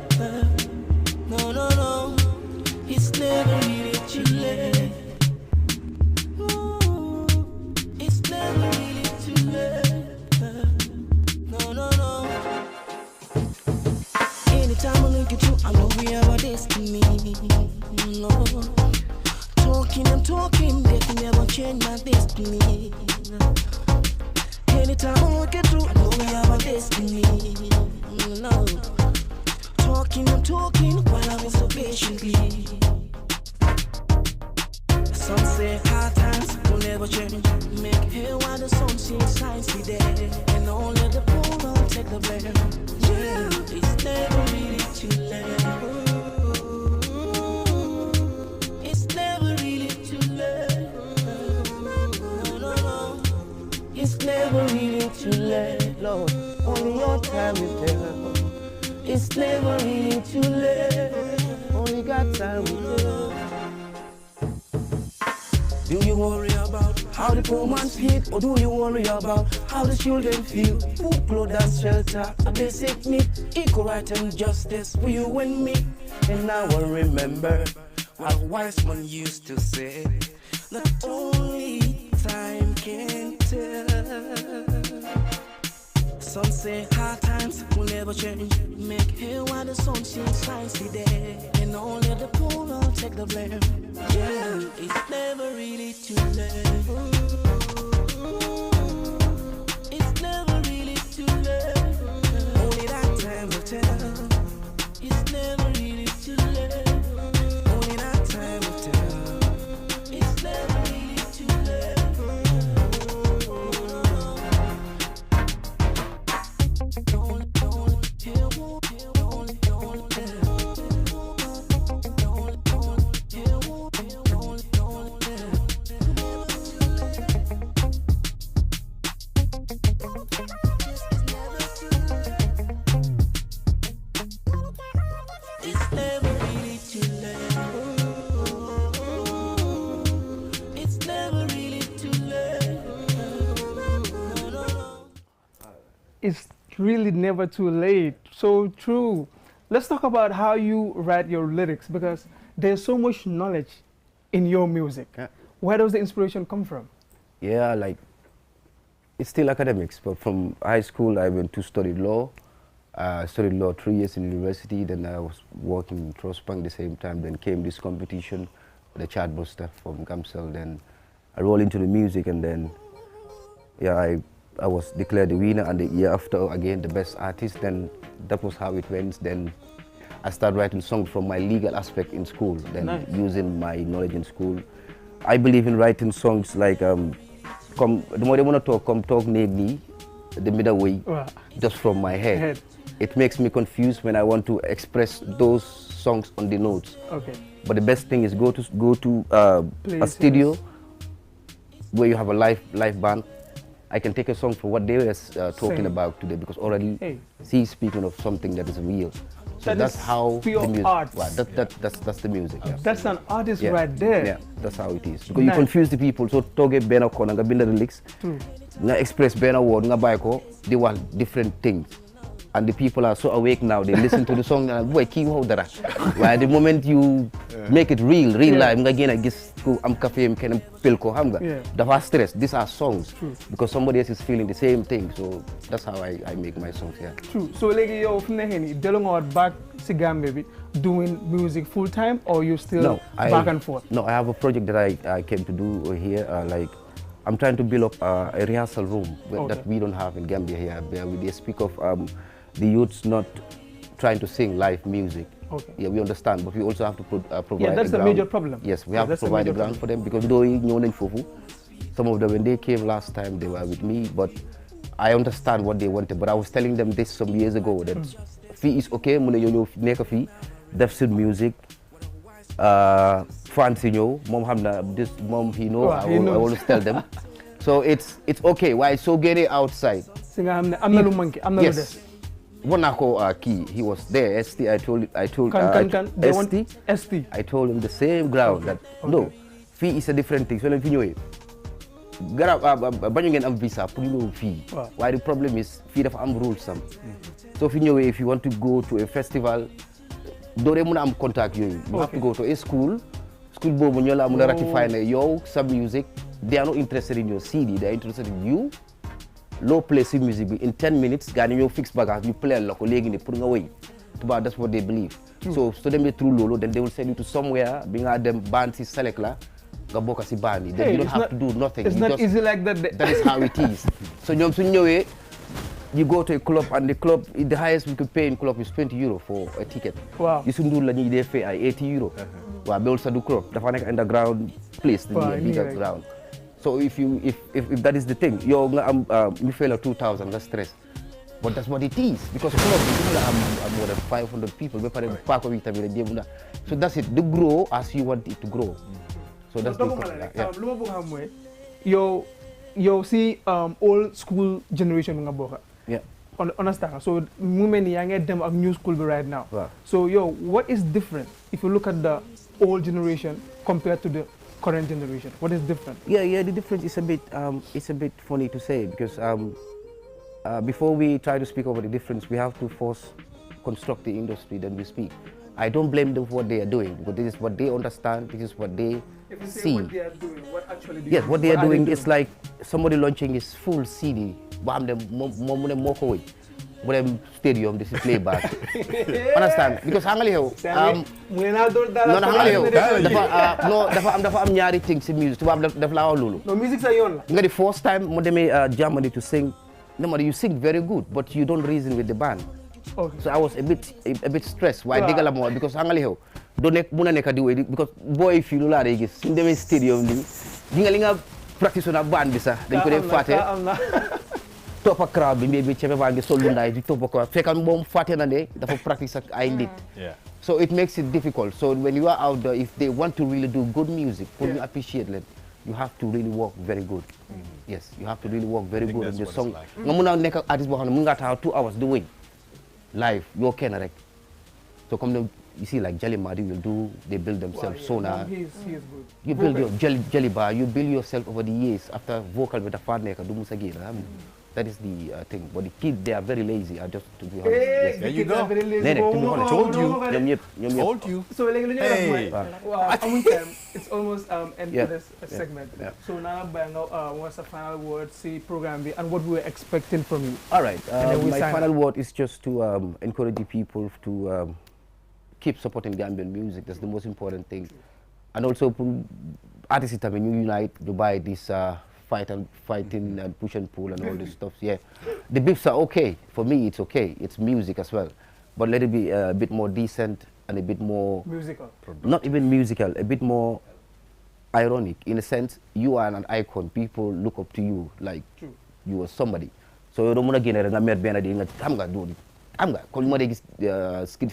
No, no, no. It's never really too late. It's never really too late. No, no, no. Anytime I look at you, I know we have a destiny. No. Talking and talking, they can never change my destiny. Anytime I look at you, I know we have a destiny. No. Talking and talking while I'm so patiently. Some say hard times will never change. Make hay while the sun shines today. And only the poor will take the blame. Yeah, it's never really too late. It's never really too late. No, no, no. It's never really too late, Lord. Only your time will tell. It's never really too late. Only God time will tell. Do you worry about how the poor man's feet, or do you worry about how the children feel? Food, clothes, and shelter, a basic need, equal right and justice for you and me. And now I remember what a wise man used to say, that only time can tell. Some say hard times will never change. Make hay while the sun shines today. And only the poor will take the blame. Yeah, it's never really too late. It's never really too late. Only that time will tell. It's never really too late. Only that time will tell. It's never really too late. It's never really too late. It's never really too late. No, no, no. It's really never too late. So true. Let's talk about how you write your lyrics, because there's so much knowledge in your music. Where does the inspiration come from? Yeah, like, it's still academics, but from high school I went to study law. Studied law 3 years in university, then I was working in Trust Bank at the same time, then came this competition, the Chartbuster from Gamcell, then I rolled into the music, and then, yeah, I was declared the winner, and the year after, again, the best artist. Then that was how it went. Then I started writing songs from my legal aspect in school, then using my knowledge in school. I believe in writing songs like, the more they want to talk, come talk me, the middle way, just from my head. It makes me confused when I want to express those songs on the notes. Okay. But the best thing is go to a studio where you have a live band. I can take a song for what they were talking about today, because already he's speaking of something that is real. So that's how pure the music. art. Well, that's the music. Yeah. That's an artist right there. Yeah, that's how it is. Because you confuse the people. So toge bena kona nga binda lyrics, nga express bena word nga bayko, they want different things. And the people are so awake now, they listen to the song and boy, keep hold that. Well, the moment you make it real life, I guess I'm cafe, I'm pilko hamga. The stress, these are songs. Because somebody else is feeling the same thing. So that's how I make my songs, yeah. True. So like you're back to Gambia doing music full time, or you still back and forth? No, I have a project that I came to do here, like I'm trying to build up a rehearsal room that we don't have in Gambia here. Where we speak of the youths not trying to sing live music. Okay. Yeah, we understand, but we also have to provide. Yeah, that's a the major problem. Yes, we have to provide a ground for them because some of them, when they came last time, they were with me, but I understand what they wanted. But I was telling them this some years ago that fee is okay, fee, that's music. Fancy mom he know. I always tell them. So it's okay. Why so get it outside? Yes. One key. He was there. ST. I told ST. I told him the same ground that no, fee is a different thing. So let me know. Banyu am visa pour you fee. Why the problem is fee of am rules some. So if you want to go to a festival, do they am contact you. You have to go to a school. School bobu nyola muna ratify na yo some music. They are not interested in your CD. They are interested in you. Low play music in 10 minutes. Gani you fix bagage. You play a local leg in the putting away. That's what they believe. So them through Lolo, then they will send you to somewhere. Being at them band si select la. Gaboka si bani. Then you don't have to do nothing. It's not easy like that. That is how it is. So you go to a club and the club, the highest we could pay in club is €20 for a ticket. Wow. You should do la they pay €80. Well, they also do club. The final underground place, the bigger ground. So if that is the thing, you fail 2,000, that's stress. But that's what it is because club are more than 500 people. So that's it. They grow as you want it to grow. So that's the you see old school generation yeah. Understand? So women young them of new school right now. Wow. So what is different if you look at the old generation compared to the current generation? What is different? Yeah, the difference is a bit funny to say because before we try to speak about the difference, we have to first construct the industry, then we speak. I don't blame them for what they are doing, but this is what they understand, this is what they see. What they are doing, what actually yes, what they are doing is like somebody launching his full CD, bam them walk away. When stadium, this is playback. Understand? Because hangali ho. Dafa am ñaari things in music. Dafa la lulu. No music sa yon la. The first time mo demé Germany to sing, you sing very good, but you don't reason with the band. Okay. So I was a bit stressed. Why digala mo because hangali ho. Do nek muna neka di way because boy feel la regi in the stadium ni nga practice na band bisa dañ ko def faté top a crowd bi maybe chebe bangi solu nday di top ko fekam mom faté na ne dafa practice ak ay nit. So it makes it difficult. So when you are out there, if they want to really do good music, you appreciate them, you have to really work very good. Yes, you have to really work very good on your song. Nga muna nek artist bo xamne mu nga taw 2 hours doing live yo ken rek. So come you see like Jelly Madi will do, they build themselves sonar. He is good. You build your jelly bar, you build yourself over the years after vocal with a partner do musagina. That is the thing. But the kids, they are very lazy. I just to be honest. Yes. There you go. Told you. So it's almost end to this segment. Yeah. So now, what's the final word? See program and what we were expecting from you. All right. My final word is just to encourage the people to keep supporting Gambian music. That's the most important thing. And also, artists you unite to buy this. Fighting and push and pull and all this stuff. Yeah, the beefs are okay. For me, it's okay. It's music as well. But let it be a bit more decent and a bit more... musical. Not even musical, a bit more ironic. In a sense, you are an icon. People look up to you like you are somebody. So you don't want to get a mere benadi. I'm going to do it. I'm going to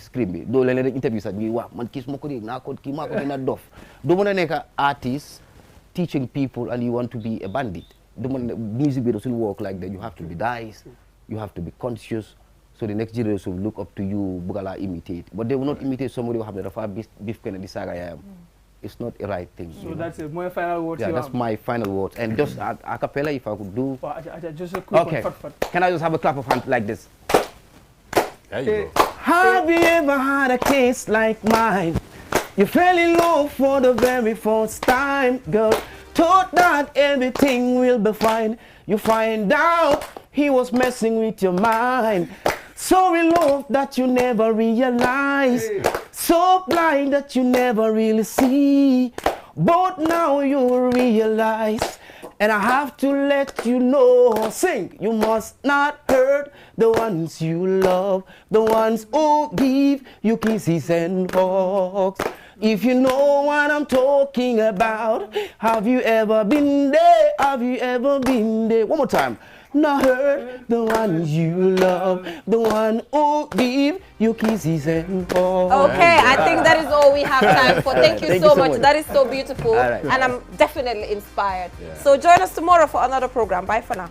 scream. Don't let interviews at me. Man, kiss mokori, na kod ki mako na dof. Don't want to make an artist teaching people and you want to be a bandit. The music video doesn't work like that. You have to be nice, you have to be conscious, so the next generation will look up to you, bugala imitate. But they will not imitate somebody who have the beef Kennedy saga I am. It's not a right thing. So that's it. My final words. Yeah, that's my final words. And just a cappella, if I could do. Just a quick okay. One. Can I just have a clap of hands like this? There you go. Have you ever had a case like mine? You fell in love for the very first time, girl. Thought that everything will be fine. You find out he was messing with your mind. So in love that you never realize. So blind that you never really see. But now you realize And I have to let you know, sing, you must not hurt the ones you love, the ones who give you kisses and hugs. If you know what I'm talking about, have you ever been there? Have you ever been there? One more time. Not hurt the ones you love, the one who give you kisses and hugs. Okay, I think that is all we have time for. Thank you so much. That is so beautiful. And I'm definitely inspired. So join us tomorrow for another program. Bye for now.